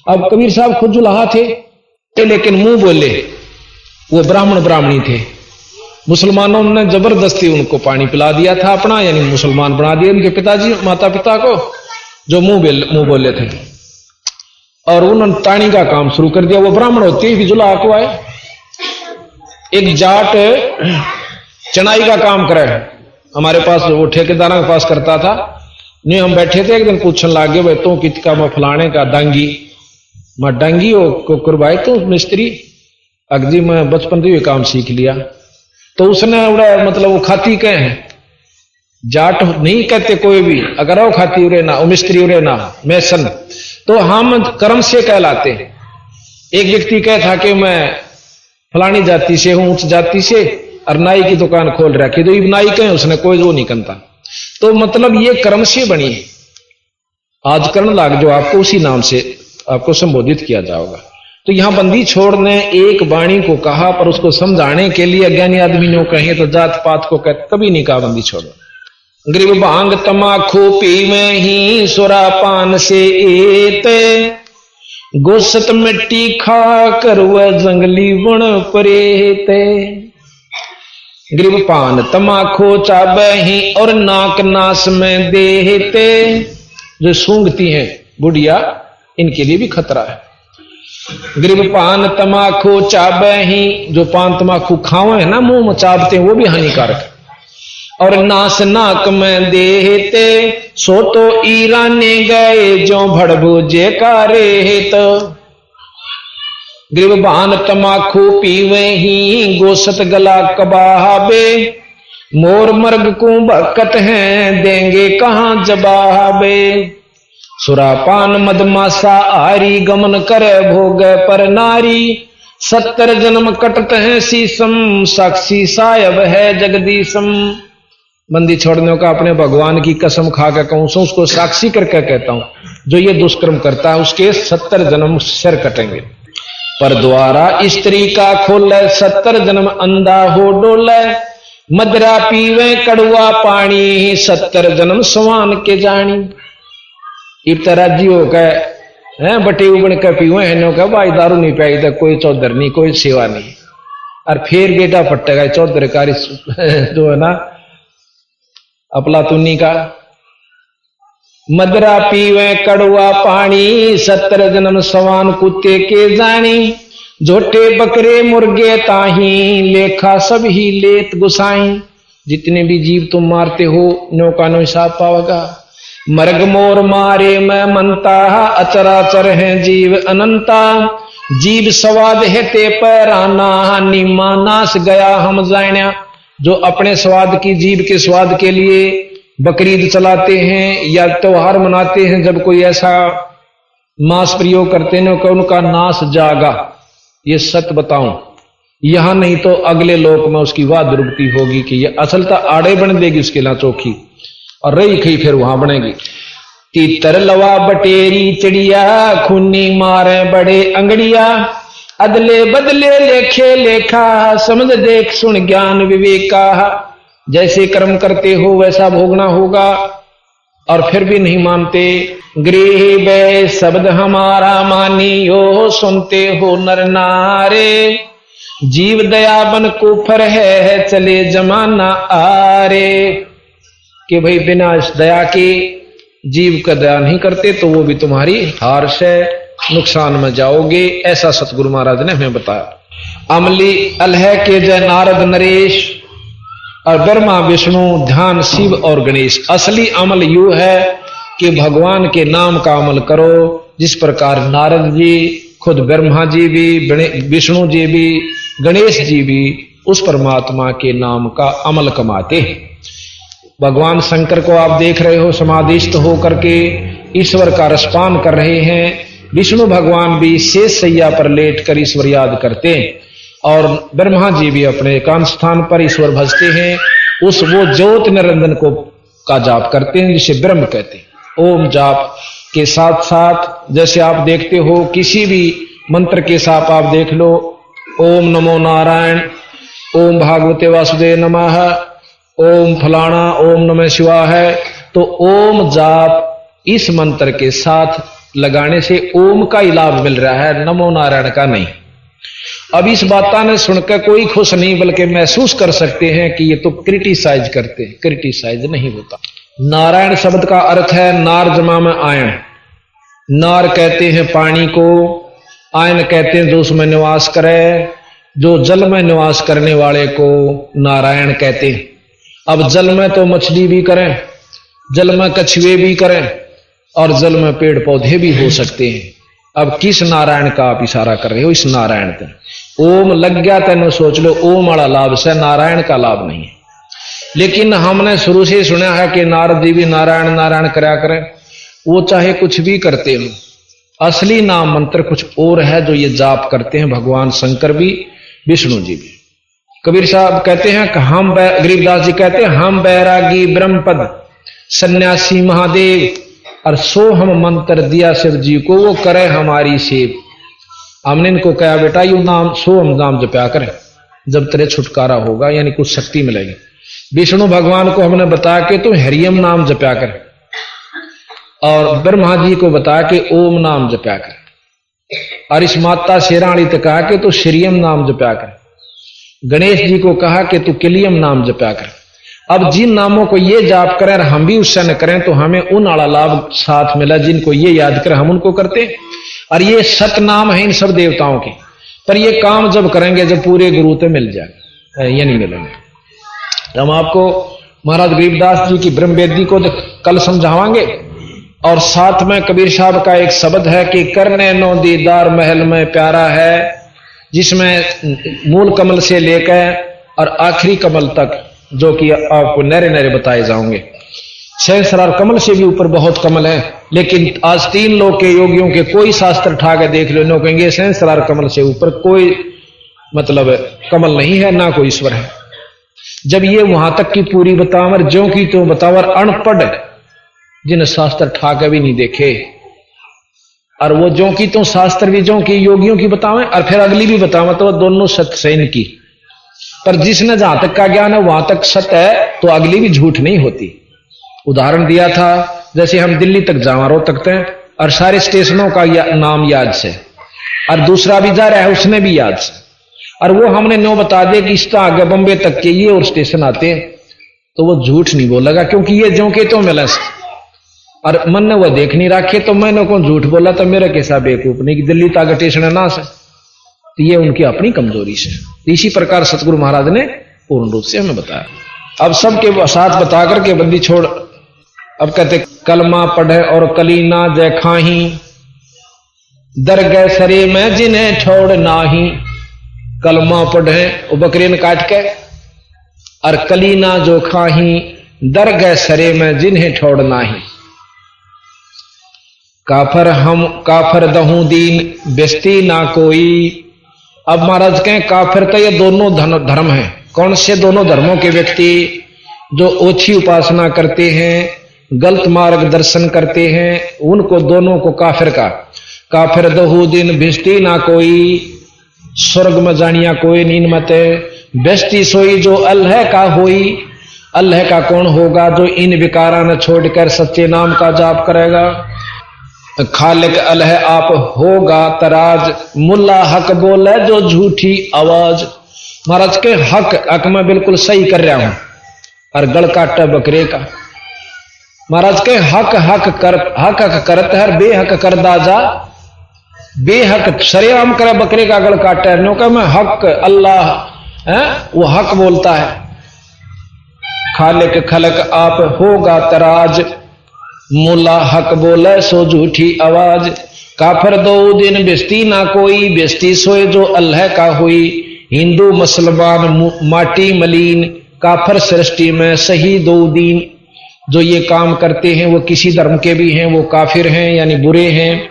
अब कबीर साहब खुद जुलाहा थे लेकिन मुंह बोले, वो ब्राह्मणी थे। मुसलमानों ने जबरदस्ती उनको पानी पिला दिया था अपना, यानी मुसलमान बना दिया उनके पिताजी माता पिता को, जो मुंह बोले थे, और उन्होंने तानी का काम शुरू कर दिया। वो ब्राह्मण होते ही जुला को आए, एक जाट चनाई का काम करे हमारे पास, वो ठेकेदारों के पास करता था। नहीं हम बैठे थे एक दिन पूछने लागे, भाई तो कितका मैं फलाने का डांगी, मैं डांगी को करवाए तो मिस्त्री अगजी मैं बचपन से काम सीख लिया। तो उसने उड़ा मतलब वो खाती कहे हैं, जाट नहीं कहते कोई भी, अगर वो खाती उरे ना, वो मिस्त्री उरे ना, मैसन, तो हम कर्म से कहलाते। एक व्यक्ति कहे था कि मैं फलानी जाति से हूं, उच्च जाति से, और नाई की दुकान खोल रखी, तो ये नाई कहे उसने, कोई वो नहीं करता। तो मतलब ये कर्म से बनी है। आज कर्ण लाग जो आपको उसी नाम से आपको संबोधित किया जाएगा। तो यहां बंदी छोड़ ने एक वाणी को कहा, पर उसको समझाने के लिए अज्ञानी आदमी ने कहे तो जात पात को कहते, कभी नहीं कहा बंदी छोड़ो। गरीब भांग तमाखू पीवे ही सुरा पान से एते, गोसत मिट्टी खा कर वह जंगली वन परेते। गरीब पान तमाखू चाबे ही और नाक नास में देते, जो सूंघती हैं बुढ़िया इनके लिए भी खतरा है। गरीब पान तमाखू चाबे ही, जो पान तमाखू खावे है ना मुंह में चाबते हैं, वो भी हानिकारक है। और नास नाक में देते, सो तो ईराने गए जो भड़बूजे का रेत। गरीब पान तमाखू पीवे ही, गोसत गला कबाबे, मोर मर्ग को बकत हैं देंगे कहां जवाबे। सुरापान मदमासा आरी, गमन करे भोग पर नारी, 70 जन्म कटत हैं शीसम, साक्षी सायब है जगदीशम। बंदी छोड़ने का अपने भगवान की कसम खा के कहूं, उसको साक्षी करके कहता हूं, जो ये दुष्कर्म करता है उसके 70 जन्म सिर कटेंगे। पर द्वारा स्त्री का खोले, 70 जन्म अंधा हो डोले, मदरा पीवे कड़ुआ पानी, 70 जन्म सवान के जानी। इतराजी हो गए बटे उबड़ के पीवे है का, भाई दारू नहीं पाई तो कोई चौधर नहीं, कोई सेवा नहीं, और फिर गेटा फटेगा चौधर कारी जो है ना अपलातुनी का। मदरा पीवे कड़ुआ पानी, 70 जन्म सवान कुत्ते के जानी, झोटे बकरे मुर्गे ताही, लेखा सब ही लेत गुसाई। जितने भी जीव तुम मारते हो नो का नो हिसाब पाओगा। मर्ग मोर मारे मैं मनता, अचराचर है जीव अनंता, जीव स्वाद है ते पैराना, निमा नाश गया हम जाण्या। जो अपने स्वाद की, जीव के स्वाद के लिए बकरीद चलाते हैं या त्योहार मनाते हैं, जब कोई ऐसा मांस प्रयोग करते हैं कि उनका नाश जागा। ये सत्य बताऊं, यहां नहीं तो अगले लोक में उसकी वाह दुर्गति होगी कि ये असलता आड़े बन देगी उसके ला चौकी, और रही खई फिर वहां बनेगी। तीतर लवा बटेरी चिड़िया, खूनी मारे बड़े अंगड़िया, अदले बदले लेखे लेखा, समझ देख सुन ज्ञान विवेका। जैसे कर्म करते हो वैसा भोगना होगा, और फिर भी नहीं मानते। गृह बे शब्द हमारा मानियो, सुनते हो नर नारे, जीव दया बन कुफर है चले जमाना आरे। कि भाई बिना दया के जीव का दया नहीं करते तो वो भी तुम्हारी हार से नुकसान में जाओगे, ऐसा सतगुरु महाराज ने हमें बताया। अमली अलह के जय नारद नरेश, और ब्रह्मा विष्णु ध्यान शिव और गणेश। असली अमल यू है कि भगवान के नाम का अमल करो, जिस प्रकार नारद जी, खुद ब्रह्मा जी भी, विष्णु जी भी, गणेश जी भी उस परमात्मा के नाम का अमल कमाते हैं। भगवान शंकर को आप देख रहे हो समाधिस्थ होकर के ईश्वर का रसपान कर रहे हैं। विष्णु भगवान भी शेष सैया पर लेट कर ईश्वर याद करते हैं और ब्रह्मा जी भी अपने एकांत स्थान पर ईश्वर भजते हैं। उस वो ज्योत निरंजन को का जाप करते हैं जिसे ब्रह्म कहते हैं। ओम जाप के साथ साथ जैसे आप देखते हो किसी भी मंत्र के साथ आप देख लो, ओम नमो नारायण, ओम भागवते वासुदेव नमः, ओम फलाना, ओम नमः शिवाय, तो ओम जाप इस मंत्र के साथ लगाने से ओम का ही लाभ मिल रहा है, नमो नारायण का नहीं। अब इस बात ने सुनकर कोई खुश नहीं बल्कि महसूस कर सकते हैं कि ये तो क्रिटिसाइज करते हैं। क्रिटिसाइज नहीं होता। नारायण शब्द का अर्थ है नार जमा में आयन। नार कहते हैं पानी को, आयन कहते हैं जो उसमें निवास करे, जो जल में निवास करने वाले को नारायण कहते हैं। अब जल में तो मछली भी करें, जल में कछुए भी करें और जल में पेड़ पौधे भी हो सकते हैं। अब किस नारायण का आप इशारा कर रहे हो? इस नारायण पर ओम लग गया तेन सोच लो ओम वाला लाभ से, नारायण का लाभ नहीं है। लेकिन हमने शुरू से सुना है कि नारद जी भी नारायण नारायण करा करें, वो चाहे कुछ भी करते हो, असली नाम मंत्र कुछ और है जो ये जाप करते हैं भगवान शंकर भी, विष्णु जी भी। कबीर साहब कहते हैं कि हम, गरीबदास जी कहते हैं, हम बैरागी ब्रह्मपद सन्यासी महादेव और सो हम मंत्र दिया शिव जी को, वो करे हमारी सेव। हमने इनको कहा बेटा यू नाम सो हम नाम जपया करें, जब तेरे छुटकारा होगा यानी कुछ शक्ति मिलेगी। विष्णु भगवान को हमने बताया कि तुम हरियम नाम जपया कर, और ब्रह्मा जी को बताया कि ओम नाम जपया कर, और इस माता शेराणी तक कहा कि तू श्रीयम नाम जपया कर। गणेश जी को कहा कि तू किलियम नाम जपया कर। अब जिन नामों को ये जाप करें और हम भी उससे न करें तो हमें उन आला लाभ साथ मिला जिनको ये याद करें हम उनको करते हैं। और ये सत नाम है इन सब देवताओं के, पर ये काम जब करेंगे जब पूरे गुरु तो मिल जाए, ये नहीं मिलेंगे। हम आपको महाराज गरीबदास जी की ब्रह्मवेदी को कल समझावांगे। और साथ में कबीर साहब का एक शब्द है कि करने नो दीदार महल में प्यारा है, जिसमें मूल कमल से लेकर और आखिरी कमल तक जो कि आपको नरे नरे बताए जाओगे। सहस्रार कमल से भी ऊपर बहुत कमल है, लेकिन आज 3 लोग के योगियों के कोई शास्त्र उठा के देख लो, नो कहेंगे सहस्रार कमल से ऊपर कोई मतलब कमल नहीं है, ना कोई ईश्वर है। जब ये वहां तक की पूरी बतावर ज्यों की तो बतावर अनपढ़ जिन शास्त्र ठाके भी नहीं देखे, और वो ज्यों की तो शास्त्र भी ज्यों की योगियों की बतावे और फिर अगली भी बतावे, तो दोनों सत्य सैन की। पर जिसने जहां तक का ज्ञान है वहां तक सत्य है, तो अगली भी झूठ नहीं होती। उदाहरण दिया था जैसे हम दिल्ली तक जावा रो तकते हैं और सारे स्टेशनों का नाम याद से, और दूसरा भी जा रहा है उसने भी याद से, और वो हमने नो बता दिया कि इसका आगे बम्बे तक के ये और स्टेशन आते हैं, तो वो झूठ नहीं बोलेगा क्योंकि ये ज्यों के तो मिला। और मन ने वो देख नहीं रखे तो मैंने कौन झूठ बोला तो मेरे कैसा बेवकूफ नहीं कि दिल्ली तक स्टेशन ना से, तो ये उनकी अपनी कमजोरी से। इसी प्रकार सतगुरु महाराज ने पूर्ण रूप से हमें बताया। अब सबके साथ बता करके बंदी छोड़। अब कहते कलमा पढ़े और कलीना जय खाही, दरगह सरे में जिन्हें छोड़ नाही। कलमा पढ़े वो बकरी ने काट के, और कलीना जो खाही दरगह सरे में जिन्हें छोड़ नाही। काफर हम काफर दहू दीन बेस्ती ना कोई। अब महाराज कहें काफिर तो ये दोनों धर्म हैं। कौन से दोनों धर्मों के व्यक्ति? जो ओछी उपासना करते हैं, गलत मार्ग दर्शन करते हैं, उनको दोनों को काफिर का। काफिर दहू दिन बेस्ती ना कोई, स्वर्ग में जानिया कोई नीन मत। बेस्ती सोई जो अल्लाह का होई। अल्लाह का कौन होगा? जो इन विकारा न छोड़कर सच्चे नाम का जाप करेगा। खालिक अल्लाह आप होगा तराज, मुल्ला हक बोले जो झूठी आवाज। महाराज के हक मैं बिल्कुल सही कर रहा हूं, और गल काटा बकरे का। महाराज के हक करत है, बेहक कर दाजा। बेहक सरेआम करे बकरे का गल काटा है, नो का मैं हक अल्लाह है, वो हक बोलता है। खालिक खलक आप होगा तराज, मुला हक बोले सो झूठी आवाज। काफर दो दिन बेस्ती ना कोई, बेस्ती सोए जो अल्लाह का हुई। हिंदू मुसलमान माटी मलीन, काफर सृष्टि में सही दो दीन। जो ये काम करते हैं वो किसी धर्म के भी हैं, वो काफिर हैं यानी बुरे हैं।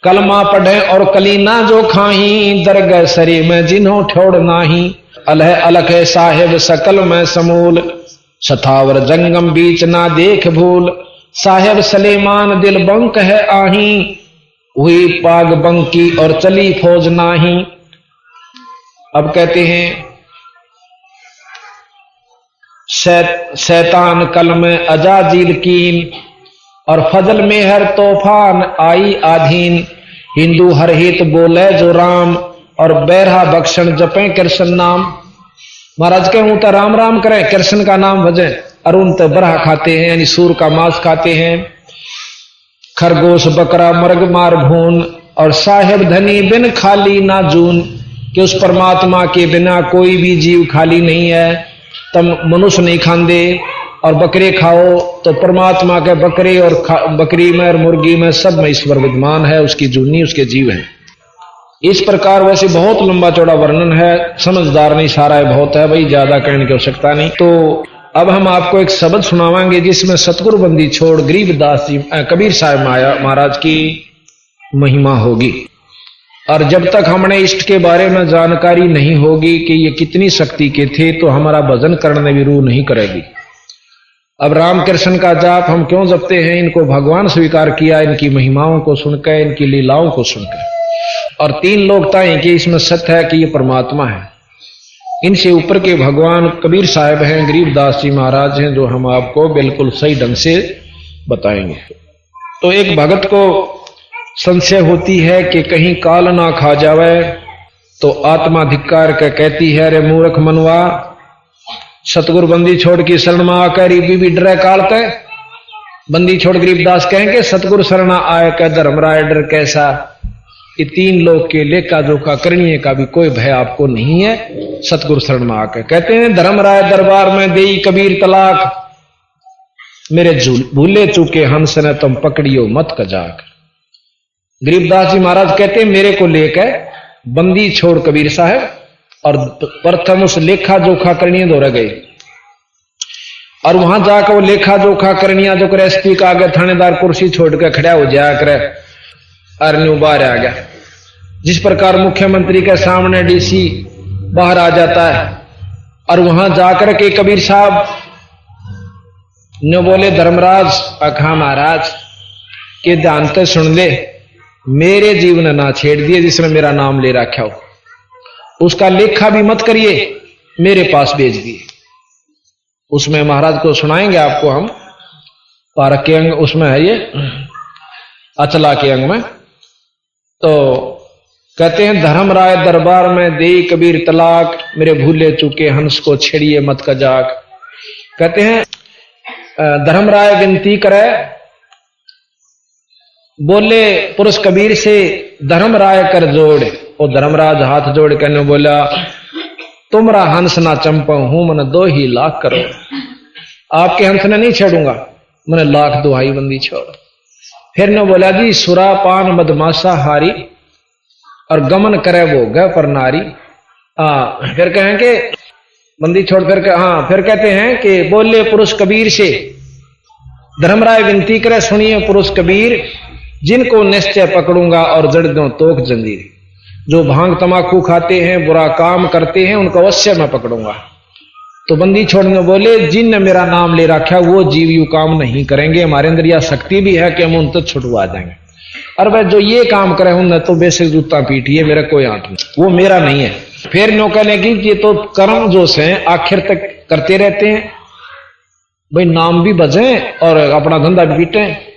कलमा पढ़े और कलीना जो खाही, दरगह सरे में जिन्हों ठोड़ नाही। अल्लाह अलग है साहिब सकल में समूल, सथावर जंगम बीच ना देख भूल। साहेब सलेमान दिल बंक है आही, हुई पाग बंकी और चली फौज नाही। अब कहते हैं शैतान कल में अजाजिल कीन, और फजल में हर तूफान आई आधीन। हिंदू हर हित बोले जो राम, और बैरहा बख्शन जपे कृष्ण नाम। महाराज कहूं तो राम राम करें, कृष्ण का नाम भजें। अरुण तो बरहा खाते हैं यानी सूर का मांस खाते हैं। खरगोश बकरा मर्ग मार भून, और साहेब धनी बिन खाली ना जून। कि उस परमात्मा के बिना कोई भी जीव खाली नहीं है। तुम मनुष्य नहीं खांदे और बकरे खाओ तो परमात्मा के बकरे और बकरी में और मुर्गी में सब में ईश्वर विद्यमान है, उसकी जूनी उसके जीव है। इस प्रकार वैसे बहुत लंबा चौड़ा वर्णन है, समझदार नहीं सारा है, बहुत है भाई, ज्यादा कहने की आवश्यकता नहीं। तो अब हम आपको एक शब्द सुनावांगे जिसमें सतगुरु बंदी छोड़ गरीबदास जी कबीर साहब महाराज की महिमा होगी। और जब तक हमने इष्ट के बारे में जानकारी नहीं होगी कि ये कितनी शक्ति के थे तो हमारा भजन करने भी रूह नहीं करेगी। अब राम कृष्ण का जाप हम क्यों जपते हैं? इनको भगवान स्वीकार किया, इनकी महिमाओं को सुनकर, इनकी लीलाओं को सुनकर। और तीन लोकता है कि इसमें सत्य है कि ये परमात्मा है। इनसे ऊपर के भगवान कबीर साहब हैं, गरीबदास जी महाराज हैं, जो हम आपको बिल्कुल सही ढंग से बताएंगे। तो एक भगत को संशय होती है कि कहीं काल ना खा जावे, तो आत्मा धिक्कार के कहती है, रे मूर्ख मनवा, सतगुरु बंदी छोड़ की शरण में आकर भी डरे कालते। बंदी छोड़ गरीबदास कहेंगे सतगुरु शरण आए का धर्मराय डर कैसा। ये तीन लोग के लेखा जोखा करने का भी कोई भय आपको नहीं है। सतगुरु शरण में आकर कहते हैं, धर्मराय दरबार में देई कबीर तलाक, मेरे भूले चूके हंस ने तुम पकड़ियो मत कजाक। गरीबदास जी महाराज कहते हैं, मेरे को लेकर बंदी छोड़ कबीर साहब और प्रथम उस लेखा जोखा करनी दौड़ गए। और वहां जाकर वो लेखा जोखा करनिया जो कर एसपी का आगे थानेदार कुर्सी छोड़ कर खड़ा हो जाया करे, अरन्यू बाहर आ गया। जिस प्रकार मुख्यमंत्री के सामने डीसी बाहर आ जाता है, और वहां जाकर के कबीर साहब ने बोले, धर्मराज अखा महाराज के ध्यान से सुन ले, मेरे जीवन ना छेड़ दिए जिसने मेरा नाम ले रखा हो, उसका लेखा भी मत करिए, मेरे पास भेज दिए। उसमें महाराज को सुनाएंगे आपको हम, पारक के अंग उसमें है ये, अचला के अंग में। तो कहते हैं, धर्मराय दरबार में दे कबीर तलाक, मेरे भूले चूके हंस को छेड़िए मत कजाक। कहते हैं धर्मराय विनती करे, बोले पुरुष कबीर से धर्मराय कर जोड़, और धर्मराज हाथ जोड़ कर बोला, तुमरा हंस ना चंपा हूं मन 2 ही लाख करो। आपके हंस ने नहीं छेड़ूंगा, मैंने लाख दुहाई बंदी छोड़। फिर ने बोला, जी सुरा पान मदमाशा हारी, और गमन करे वो ग पर नारी। फिर कहेंगे बंदी छोड़, फिर कहते हैं कि बोले पुरुष कबीर से, धर्मराय विनती करे सुनिए पुरुष कबीर, जिनको निश्चय पकड़ूंगा और जड़ दूं तोक जंजीर। जो भांग तमाकू खाते हैं, बुरा काम करते हैं, उनको अवश्य मैं पकड़ूंगा। तो बंदी छोड़ने बोले, जिनने मेरा नाम ले रखा वो जीव यू काम नहीं करेंगे, हमारे अंदर यह शक्ति भी है कि हम उन तक छुटवा जाएंगे। और वह जो ये काम करे उन तो बेसिक जूता पीटिए, मेरा कोई हाथ नहीं, वो मेरा नहीं है। फिर नो कहने की ये तो कर्म जो से आखिर तक करते रहते हैं, भाई नाम भी बजें और अपना धंधा भी पीटें।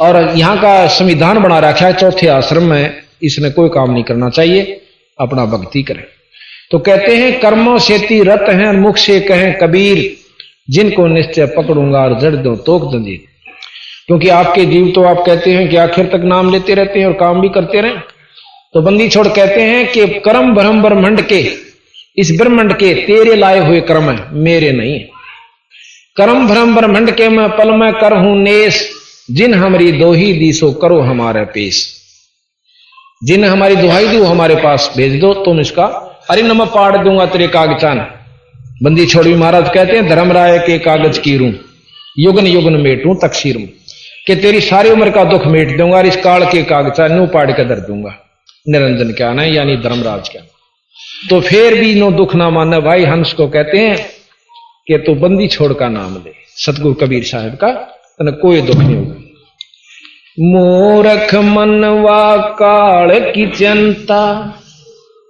और यहाँ का संविधान बना रखा है चौथे आश्रम में, इसने कोई काम नहीं करना चाहिए, अपना भक्ति करें। तो कहते हैं, कर्मों से ती रत हैं, मुख से कहें कबीर, जिनको निश्चय पकड़ूंगा और जड़ दूं तोक जंजीर। क्योंकि आपके जीव तो आप कहते हैं कि आखिर तक नाम लेते रहते हैं और काम भी करते रहें। तो बंदी छोड़ कहते हैं कि कर्म ब्रह्म ब्रह्मंड के, इस ब्रह्मंड के तेरे लाए हुए कर्म है, मेरे नहीं। कर्म भ्रम ब्रह्मंड के मैं पल में कर हूं नेस, जिन हमारी दोही दी सो करो हमारे पेश। जिन हमारी दुहाई दी वो हमारे पास भेज दो, तुम इसका अरे न मैं पाड़ दूंगा तेरे कागचान। बंदी छोड़ी महाराज कहते हैं धर्मराय के कागज की रू, युगन युगन मेटूं तकसीर में, कि तेरी सारी उम्र का दुख मेट दूंगा और इस काल के कागचान नु पाड़ के धर दूंगा। निरंजन क्या ना यानी धर्मराज क्या। तो फिर भी नो दुख ना मानना भाई, हंस को कहते हैं कि तू बंदी छोड़ का नाम ले, सतगुरु कबीर साहब का, तने कोई दुख नहीं होगा। मूर्ख मनवा काल की चिंता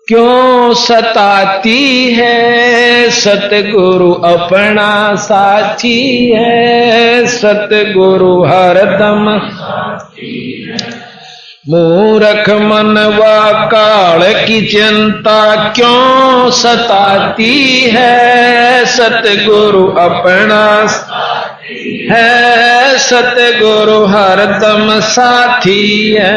क्यों सताती है, सतगुरु अपना साथी है, सतगुरु हरदम साथी है। मूर्ख मनवा काल की चिंता क्यों सताती है, सतगुरु अपना साथी है, सतगुरु हरदम साथी है।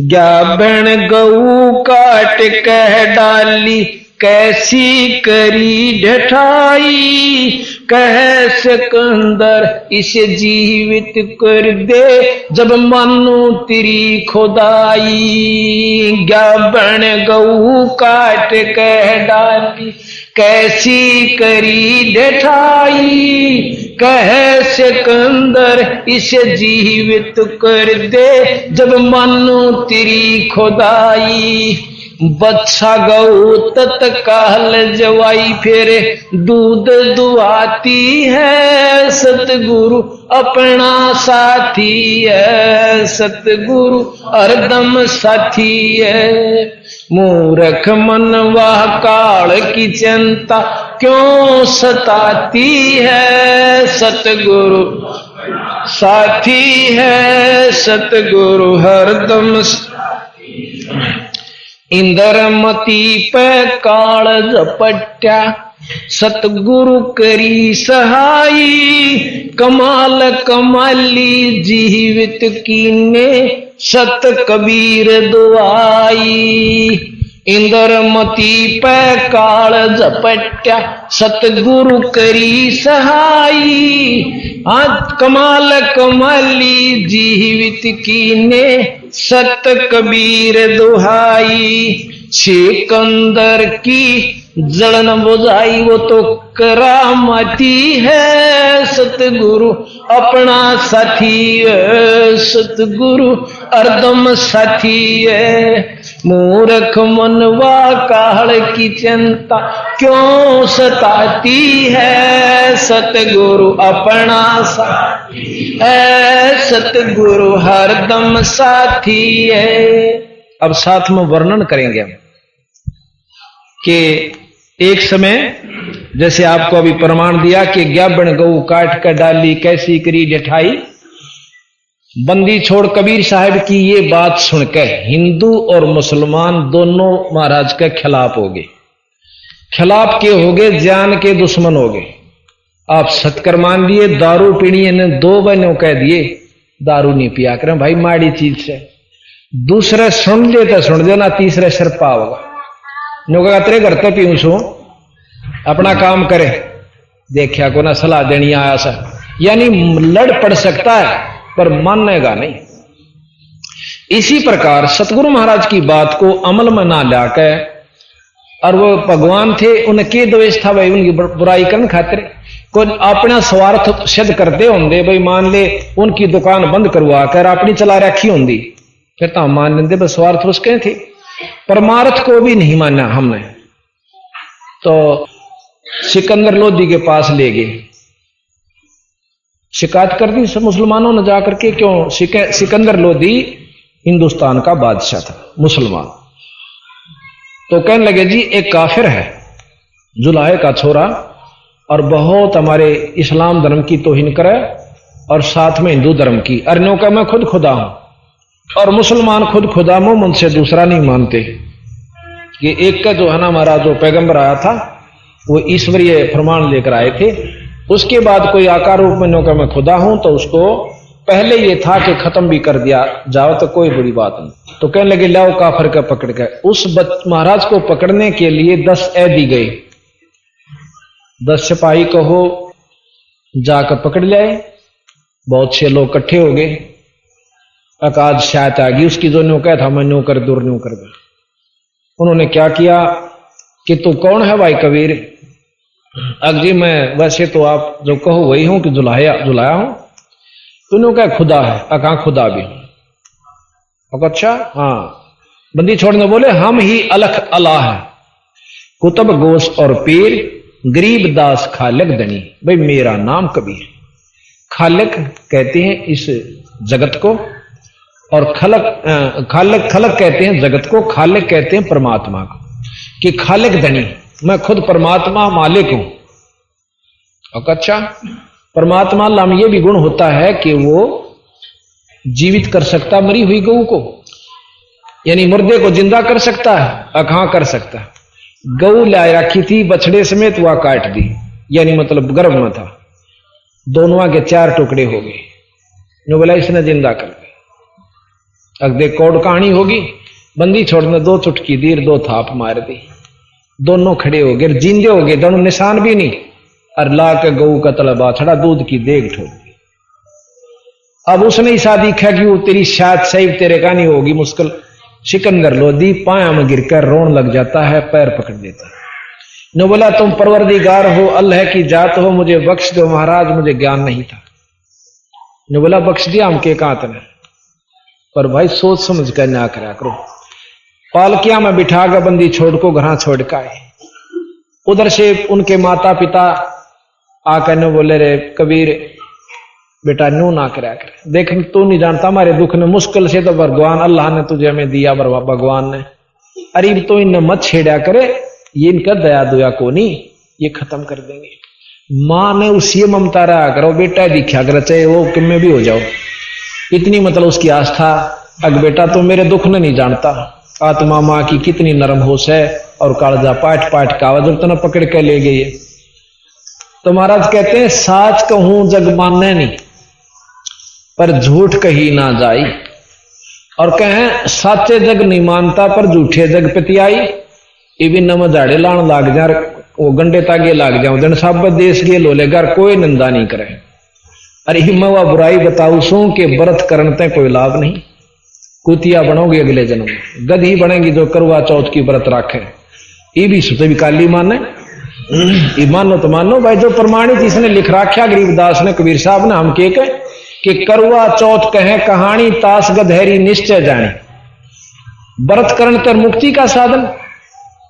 ज्ञाबन गऊ काट कह डाली, कैसी करी ढठाई, कह सिकंदर इसे जीवित कर दे, जब मानो तेरी खुदाई। ज्ञाबन गऊ काट कह डाली, कैसी करी ढठाई, कह सिकंदर इसे जीवित कर दे, जब मानो तेरी खुदाई। बच्चा गऊ तत्काल जवाई, फिर दूध दुआती है, सतगुरु अपना साथी है, सतगुरु हरदम साथी है। मूर्ख मनवा काल की चिंता क्यों सताती है, सतगुरु साथी है, सतगुरु हरदम साथी है। इंद्रमती पे काल झपट्या, सतगुरु करी सहाई, कमाल कमाली जीवित कीने, सत कबीर दुआई। इंद्रमती पे काल झपट्या, सतगुरु करी सहाई, आज कमाल कमाली जीवित कीने, सत कबीर दुहाई। सिकंदर की जलन बुझाई, वो तो करामती है, सतगुरु अपना साथी है, सतगुरु हरदम साथी है। मूर्ख मनवा काल की चिंता क्यों सताती है, सतगुरु अपना साथी है, सतगुरु हरदम साथी है। अब साथ में वर्णन करेंगे हम कि एक समय जैसे आपको अभी प्रमाण दिया कि ज्ञाबन गऊ काट कर डाली, कैसी करी ढठाई। बंदी छोड़ कबीर साहब की ये बात सुनकर हिंदू और मुसलमान दोनों महाराज के खिलाफ हो गए। खिलाफ के हो गए, जान के दुश्मन हो गए। आप सत्कर मान लिए, दारू पीनी ने 2 बहनों कह दिए दारू नहीं पिया करें भाई, माड़ी चीज से। दूसरे सुन ले तो सुन देना, तीसरे सिर पा होगा। नो तेरे घर तो पीऊं सो, अपना काम करे, देखा को ना सलाह देनी आया सा, यानी लड़ पड़ सकता है पर मानेगा नहीं। इसी प्रकार सतगुरु महाराज की बात को अमल में ना लाकर, और वो भगवान थे, उनके द्वेष था भाई, उनकी बुराई करने खातिर कोई अपना स्वार्थ सिद्ध करते होंगे भाई। मान ले उनकी दुकान बंद करवा कर अपनी चला रखी होंगी, फिर तो हम मान लेते, बस स्वार्थ उसके थे। परमार्थ को भी नहीं माना हमने, तो सिकंदर लोधी के पास ले गए, शिकायत कर दी सब मुसलमानों ने जाकर के। क्यों? सिकंदर लोधी हिंदुस्तान का बादशाह था, मुसलमान। तो कहने लगे जी एक काफिर है, जुलाहे का छोरा, और बहुत हमारे इस्लाम धर्म की तौहीन करे, और साथ में हिंदू धर्म की। अरनों का मैं खुद खुदा हूं, और मुसलमान खुद खुदा मोहम्मद से दूसरा नहीं मानते। ये एक का जो है ना हमारा जो पैगंबर आया था, वो ईश्वरीय प्रमाण लेकर आए थे। उसके बाद कोई आकार रूप में नौका मैं खुदा हूं, तो उसको पहले ये था कि खत्म भी कर दिया जाओ तो कोई बुरी बात नहीं। तो कहने लगे लाओ काफिर का पकड़ के। उस महाराज को पकड़ने के लिए 10 दी गई, 10 सिपाही कहो जाकर पकड़ लाए। बहुत से लोग इकट्ठे हो गए। अकाद शायद आ गई उसकी, जो न्यू कहा था मैं न्यू कर दूर न्यू कर दू। उन्होंने क्या किया कि तू कौन है भाई कबीर? अब जी मैं वैसे तो आप जो कहो वही हूं कि जुलाया हूं। तूने क्या खुदा है? अका खुदा भी हूं। अच्छा हाँ। बंदी छोड़ने बोले हम ही अलख अला है, कुतुब गोश और पीर, गरीब दास खालिक दनी। भाई मेरा नाम कबीर। खालिक कहते हैं इस जगत को, और खालिक कहते हैं जगत को, खालिक कहते हैं परमात्मा को। कि खालिक धनी, मैं खुद परमात्मा मालिक हूं। अच्छा, परमात्मा लाम ये भी गुण होता है कि वो जीवित कर सकता मरी हुई गऊ को, यानी मुर्दे को जिंदा कर सकता है। अखा कर सकता है। गऊ ला रखी थी बछड़े समेत, वह काट दी, यानी मतलब गर्भ में था, दोनों के 4 टुकड़े हो गए। नो बोला इसने जिंदा कर दिया। अब देख कौड़ कहानी होगी। बंदी छोड़ने 2 चुटकी दी, 2 थाप मार दी, दोनों खड़े हो गए, जिंदे हो गए, दोनों निशान भी नहीं। और ला के गऊ का तलबा छड़ा दूध की देग ठोक दी। अब उसने ऐसा दिखा कि वो तेरी शायद सही तेरे का नहीं होगी, मुश्किल सिकंदर लोधी पाया में गिरकर रोन लग जाता है, पैर पकड़ देता है। ने बोला तुम परवरदिगार हो, अल्लाह की जात हो, मुझे बख्श दो महाराज, मुझे ज्ञान नहीं था। ने बोला बख्श दिया हम के कांत ने, पर भाई सोच समझ कर ना करा करो। पालकिया में बिठा कर बंदी छोड़ को घर छोड़ का आए। उधर से उनके माता पिता आकर ने बोले रे कबीर बेटा न्यू ना करा कर, देख तू नहीं जानता हमारे दुख ने, मुश्किल से तो भगवान अल्लाह ने तुझे हमें दिया, भगवान ने। अरे तो इन्हें मत छेड़ा करे, ये इनका दया दुया को नहीं, ये खत्म कर देंगे। मां ने उसी ममता रहा करो, बेटा दिखा कर चाहे वो किम में भी हो जाओ, इतनी मतलब उसकी आस्था। अग बेटा तो मेरे दुख ने नहीं जानता, आत्मा मां की कितनी नरम होश है, और कालजा पाट पाट का आवाज तो न पकड़ के ले गई। तो महाराज कहते हैं साच कहूं जग माने नहीं, पर झूठ कही ना जाई। और कहें साचे जग नहीं मानता, पर झूठे जग पतियाई। ये भी नम झाड़े लान लाग जा, वो गंडे तागे लाग जाओ, जन सब देश गे लो लेगर कोई निंदा नहीं करे। अरे मैं वह बुराई बताऊ सू के व्रत करने कोई लाभ नहीं, कुतिया बनोगे अगले जन्म में, गधी बनेगी जो करवा चौथ की व्रत राखे। ये भी सुते भी काली माने, ये मानो तो मानो भाई, जो प्रमाणित इसने लिख रखा गरीबदास ने, कबीर साहब ने, हम के कि करवा चौथ कहे कहानी, तास गधेरी निश्चय जानी। व्रत करने तर मुक्ति का साधन,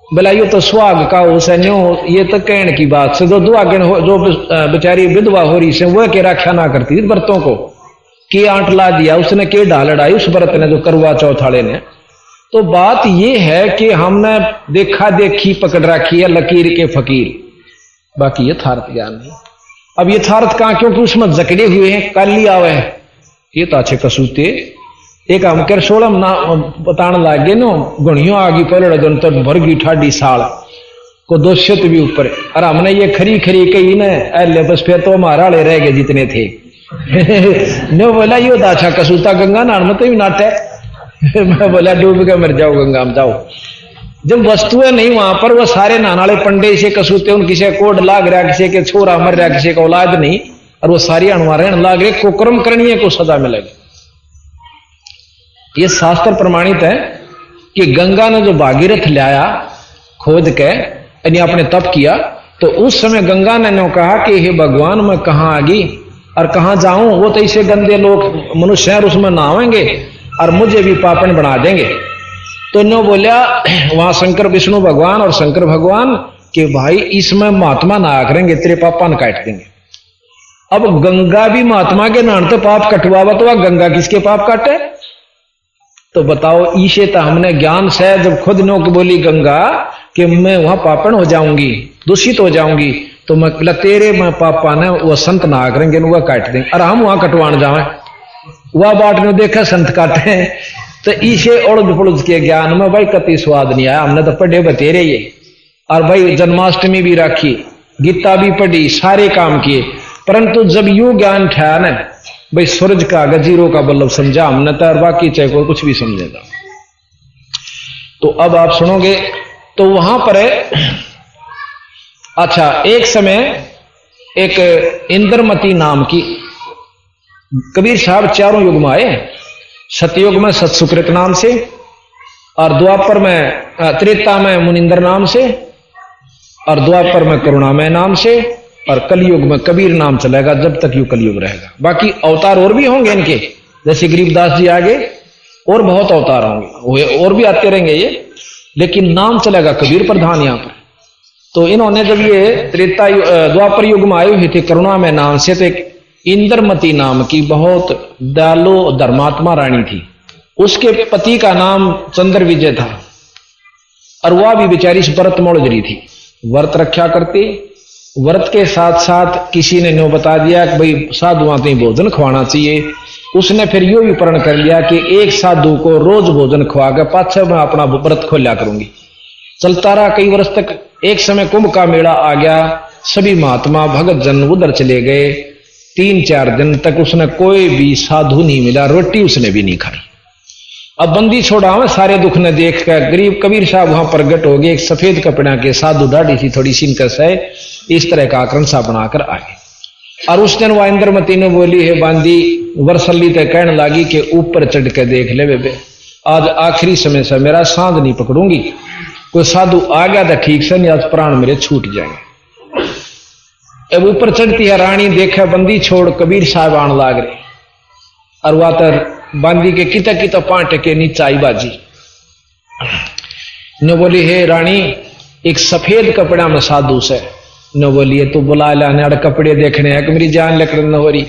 बोला ये तो सुहाग का हो सन्यो, ये तो कहने की बात से, जो दुआगन हो, जो बेचारी विधवा हो रही से वह के रक्षा ना करती व्रतों को, के आंट ला दिया उसने, के ढाल लड़ाई उस व्रत ने जो करवा चौथ वाले ने। तो बात ये है कि हमने देखा देखी पकड़ रखी है लकीर के फकीर, बाकी यथार्थ ज्ञान नहीं। अब यथार्थ कहां, क्योंकि उसमें जकड़े हुए हैं, काली आवे है, ये तो अच्छे कसूते। एक हम कर सोलम ना बताने लागे नो, गुणियों आगी पलड़ गन तो भरगी ठाडी साल को 200 भी ऊपर। और हमने ये खरी खरी कही न अल्ले, बस फिर तो हमारा ले रह गए जितने थे। नो बोला यो दाछा कसूता गंगा नान में तो ही नाट है। मैं बोला डूब के मर जाओ गंगा में जाओ। जब वस्तुएं नहीं वहां पर, वो सारे नानाले पंडे से कसूते, उन किसी कोड लाग रहा, किसी के छोरा मर रहा, किसी का औलाद नहीं, और वो सारी अणुआ लाग रहे, कुकर्म करनी को सदा मिलेगी। ये शास्त्र प्रमाणित है कि गंगा ने जो भागीरथ लाया खोद के, यानी आपने तप किया, तो उस समय गंगा ने कहा कि हे भगवान मैं कहां आ गई और कहां जाऊं, वो तो ऐसे गंदे लोग मनुष्य हैं, उसमें नहावेंगे और मुझे भी पापन बना देंगे। तो नो बोलिया वहां शंकर विष्णु भगवान और शंकर भगवान कि भाई इसमें महात्मा नहा करेंगे, तेरे पापा न काट देंगे। अब गंगा भी महात्मा के नाम तो पाप कटवावा, तो वह गंगा किसके पाप काटे? तो बताओ, ईशे तो हमने ज्ञान से जब खुद नो की बोली गंगा कि मैं वहां पापन हो जाऊंगी, दूषित हो जाऊंगी, तो मैं बोला तेरे मैं पापा ने वो संत नहा करेंगे, वह काट देंगे, और हम वहां कटवान जाए, वह बाट ने देखा संत काटे। तो ईशे उड़द पुड़द के ज्ञान में भाई कति स्वाद नहीं आया। हमने तो पढ़े बतेरे ये, और भाई जन्माष्टमी भी रखी, गीता भी पढ़ी, सारे काम किए, परंतु जब यू ज्ञान ठहरा ना भाई सूरज का गजीरों का बल्लभ समझा हमने, तो बाकी चाहे कोई कुछ भी समझेगा। तो अब आप सुनोगे तो वहां पर है। अच्छा, एक समय एक इंद्रमती नाम की, कबीर साहब चारों युग में आए। सतयुग में सतसुकृत नाम से, और द्वापर में त्रेता में मुनिंदर नाम से, और द्वापर में करुणामय नाम से, और कलयुग में कबीर नाम चलेगा जब तक यू कलयुग रहेगा। बाकी अवतार और भी होंगे इनके, जैसे गरीबदास जी आगे और बहुत अवतार होंगे, और भी आते रहेंगे ये, लेकिन नाम चलेगा कबीर प्रधान यहाँ पर। तो इन्होंने जब ये त्रेता द्वापर युग में आई हुई थी करुणामय नाम से, तो एक इंद्रमती नाम की बहुत दयालु धर्मात्मा रानी थी, उसके पति का नाम चंद्र विजय था, और वह भी बेचारी व्रत मोड़जरी थी, व्रत रक्षा करती। व्रत के साथ साथ किसी ने नो बता दिया कि भाई साधुओं को भोजन खवाना चाहिए। उसने फिर यो भी प्रण कर लिया कि एक साधु को रोज भोजन खवा के पाछे मैं अपना व्रत खोलिया करूंगी। चलता रहा कई वर्ष तक। एक समय कुंभ का मेला आ गया, सभी महात्मा भगत जन उधर चले गए। 3-4 दिन तक उसने कोई भी साधु नहीं मिला, रोटी उसने भी नहीं खाई। अब बंदी छोड़ा में सारे दुख ने देख कर गरीब कबीर साहब वहां प्रगट हो गए। एक सफेद कपड़ा के साधु, दाढ़ी सी थोड़ी सी इनका है, इस तरह का आक्रंसा बनाकर आए। और उस दिन वह इंद्रमती ने बोली है बांदी वर्षल्ली तक कहने लगी कि ऊपर चढ़ के देख ले बेबे, आज आखिरी समय से मेरा सांध नहीं पकड़ूंगी, कोई साधु आ गया था ठीक से, नहीं आज प्राण मेरे छूट जाएंगे। अब ऊपर चढ़ती है रानी, देखा बंदी छोड़ कबीर साहब आने लाग रहे, और वह तर बांदी के किता किता पांट के नीचे आई बाजी न बोली है रानी एक सफेद कपड़ा में साधु से न बोलिए तू बुला लाने अड़ कपड़े देखने है कि मेरी जान लकड़ न हो रही।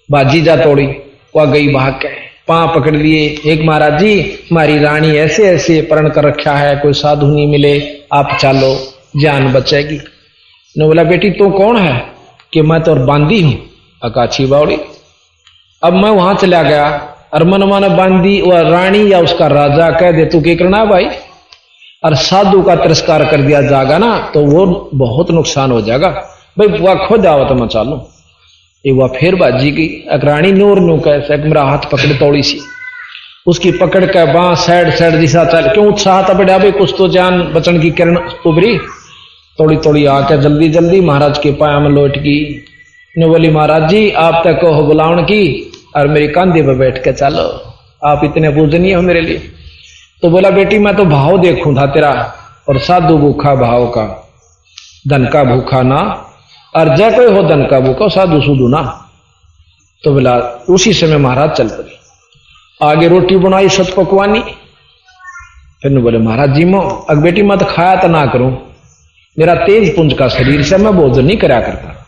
बाजी जा तोड़ी, वह गई भाग के, पांव पकड़ लिए। एक महाराज जी हमारी रानी ऐसे ऐसे प्रण कर रखा है, कोई साधु नहीं मिले, आप चालो जान बचेगी। न बोला बेटी तू कौन है? कि मैं तो बांदी हूं अकाछी बावड़ी। अब मैं वहां चला गया और मनमाना बांदी वह रानी या उसका राजा कह दे तू क्या करना भाई, और साधु का तिरस्कार कर दिया जाएगा ना तो वो बहुत नुकसान हो जाएगा। भाई वह खुद आओ तो मैं चालू। ये वह फिर बाजी की रानी नूर नू कैसे मेरा हाथ पकड़ तोड़ी सी, उसकी पकड़ के बां साइड साइड दिशा चल, क्यों उत्साह था बेटा भाई कुछ तो जान बचन की किरण उभरी। तोड़ी तोड़ी आके जल्दी जल्दी महाराज के पाया में लौट गई। ने बोली महाराज जी आप तक हो बुलावन की और मेरे कंधे पर बैठ के चलो, आप इतने पूजनीय हो मेरे लिए। तो बोला बेटी मैं तो भाव देखूं था तेरा, और साधु भूखा भाव का, धन का भूखा ना, और जय कोई हो धन का भूखा साधु सुधु ना। तो बोला उसी समय महाराज चल पड़े। आगे रोटी बनाई सत पकवानी। फिर बोले महाराज जी मो अग बेटी मैं तो खाया तो ना करूं, मेरा तेज पुंज का शरीर से मैं भोजन नहीं करा करता।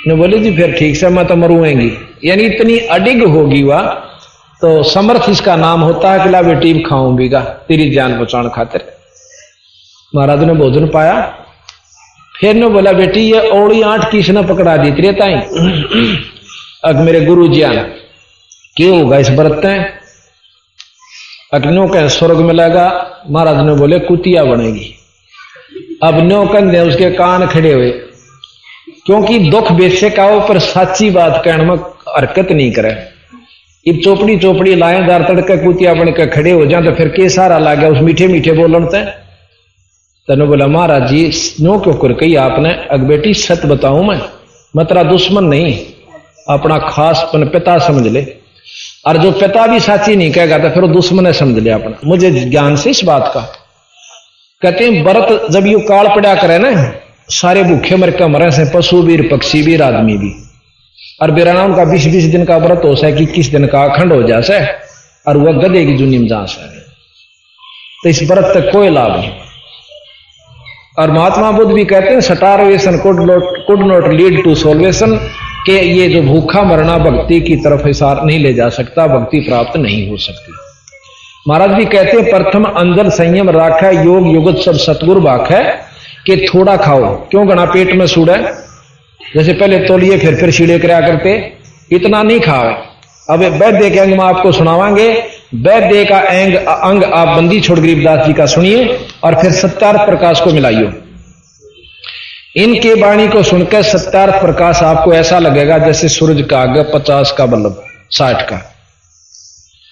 ने बोले जी फिर ठीक से मैं तो मरुएंगी, यानी इतनी अडिग होगी वह तो समर्थ इसका नाम होता है कि ला बेटी खाऊं बीगा तेरी जान बचाने खातिर। महाराज ने भोजन पाया। फिर ने बोला बेटी ये औड़ी आठ किसने पकड़ा दी तेरे ताई? अग मेरे गुरु जी आन क्यों होगा इस व्रत में? अग्नो कह स्वर्ग मिलेगा। महाराज ने बोले कुतिया बनेगी। अब नो कंधे उसके कान खड़े हुए, क्योंकि दुख बेचे का ऊपर सच्ची बात कहने में हरकत नहीं करे। इब चोपड़ी चोपड़ी लाएदार तड़के कुतिया बन के खड़े हो जाए तो फिर के सारा ला गया उस मीठे मीठे बोलन ते। तने बोला महाराज जी नो क्यों कर कही आपने? अग बेटी सत बताऊं मैं तेरा दुश्मन नहीं, अपना खास पिता समझ ले, और जो पिता भी साची नहीं कहेगा तो फिर वो दुश्मन है समझ ले अपना। मुझे ज्ञान से इस बात का कहते हैं व्रत जब यू काल पड़ा करे ना, सारे भूखे मर के मरे से, पशु भी पक्षी भी आदमी भी। और बेराना उनका 20-20 दिन का व्रत हो सा, 21 दिन का अखंड हो जाए, और वह गधे की जुनी में जा सा। तो इस व्रत तक कोई लाभ नहीं। और महात्मा बुद्ध भी कहते हैं starvation could not lead to salvation, के ये जो भूखा मरना भक्ति की तरफ इशारा नहीं ले जा सकता, भक्ति प्राप्त नहीं हो सकती। महाराज भी कहते हैं प्रथम अंदर संयम राखा, योग युगत सब सतगुरु बाख है, कि थोड़ा खाओ क्यों गना पेट में सूड़ा। जैसे पहले तोलिए फिर सीड़े कराया करते, इतना नहीं खाओ। अब वैद्य के अंग में आपको सुनावांगे, वैद्य का अंग आप बंदी छोड़ गरीबदास जी का सुनिए और फिर सत्यार्थ प्रकाश को मिलाइयो। इनके वाणी को सुनकर सत्यार्थ प्रकाश आपको ऐसा लगेगा जैसे सूरज का आगे 50 का बल्ब 60 का।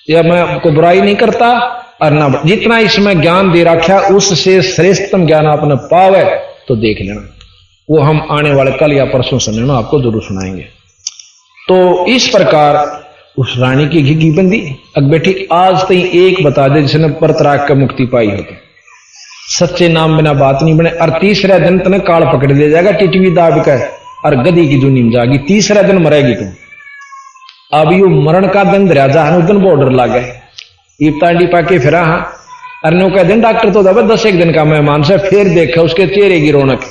यह मैं आपको बुराई नहीं करता, और ना जितना इसमें ज्ञान दे रखा उससे श्रेष्ठतम ज्ञान आपने पावे तो देख लेना। वो हम आने वाले कल या परसों सुने ना आपको जरूर सुनाएंगे। तो इस प्रकार उस रानी की घिघी बंदी। अब बेटी आज तई एक बता दे जिसने परतराग का मुक्ति पाई हो तो सच्चे नाम बिना बात नहीं बने। और तीसरा दिन तने काल पकड़ ले जाएगा टिटवी दाब कर और गदी की जूनी में जागी। तीसरा दिन मरेगी तुम। अब यू मरण का दिन राजा है उदन बॉर्डर लागे इफ्तांडी पाके फिरा। हाँ अरे कह दिन डॉक्टर तो दबे 10 एक दिन का मेहमान से फिर देखा उसके चेहरे की रौनक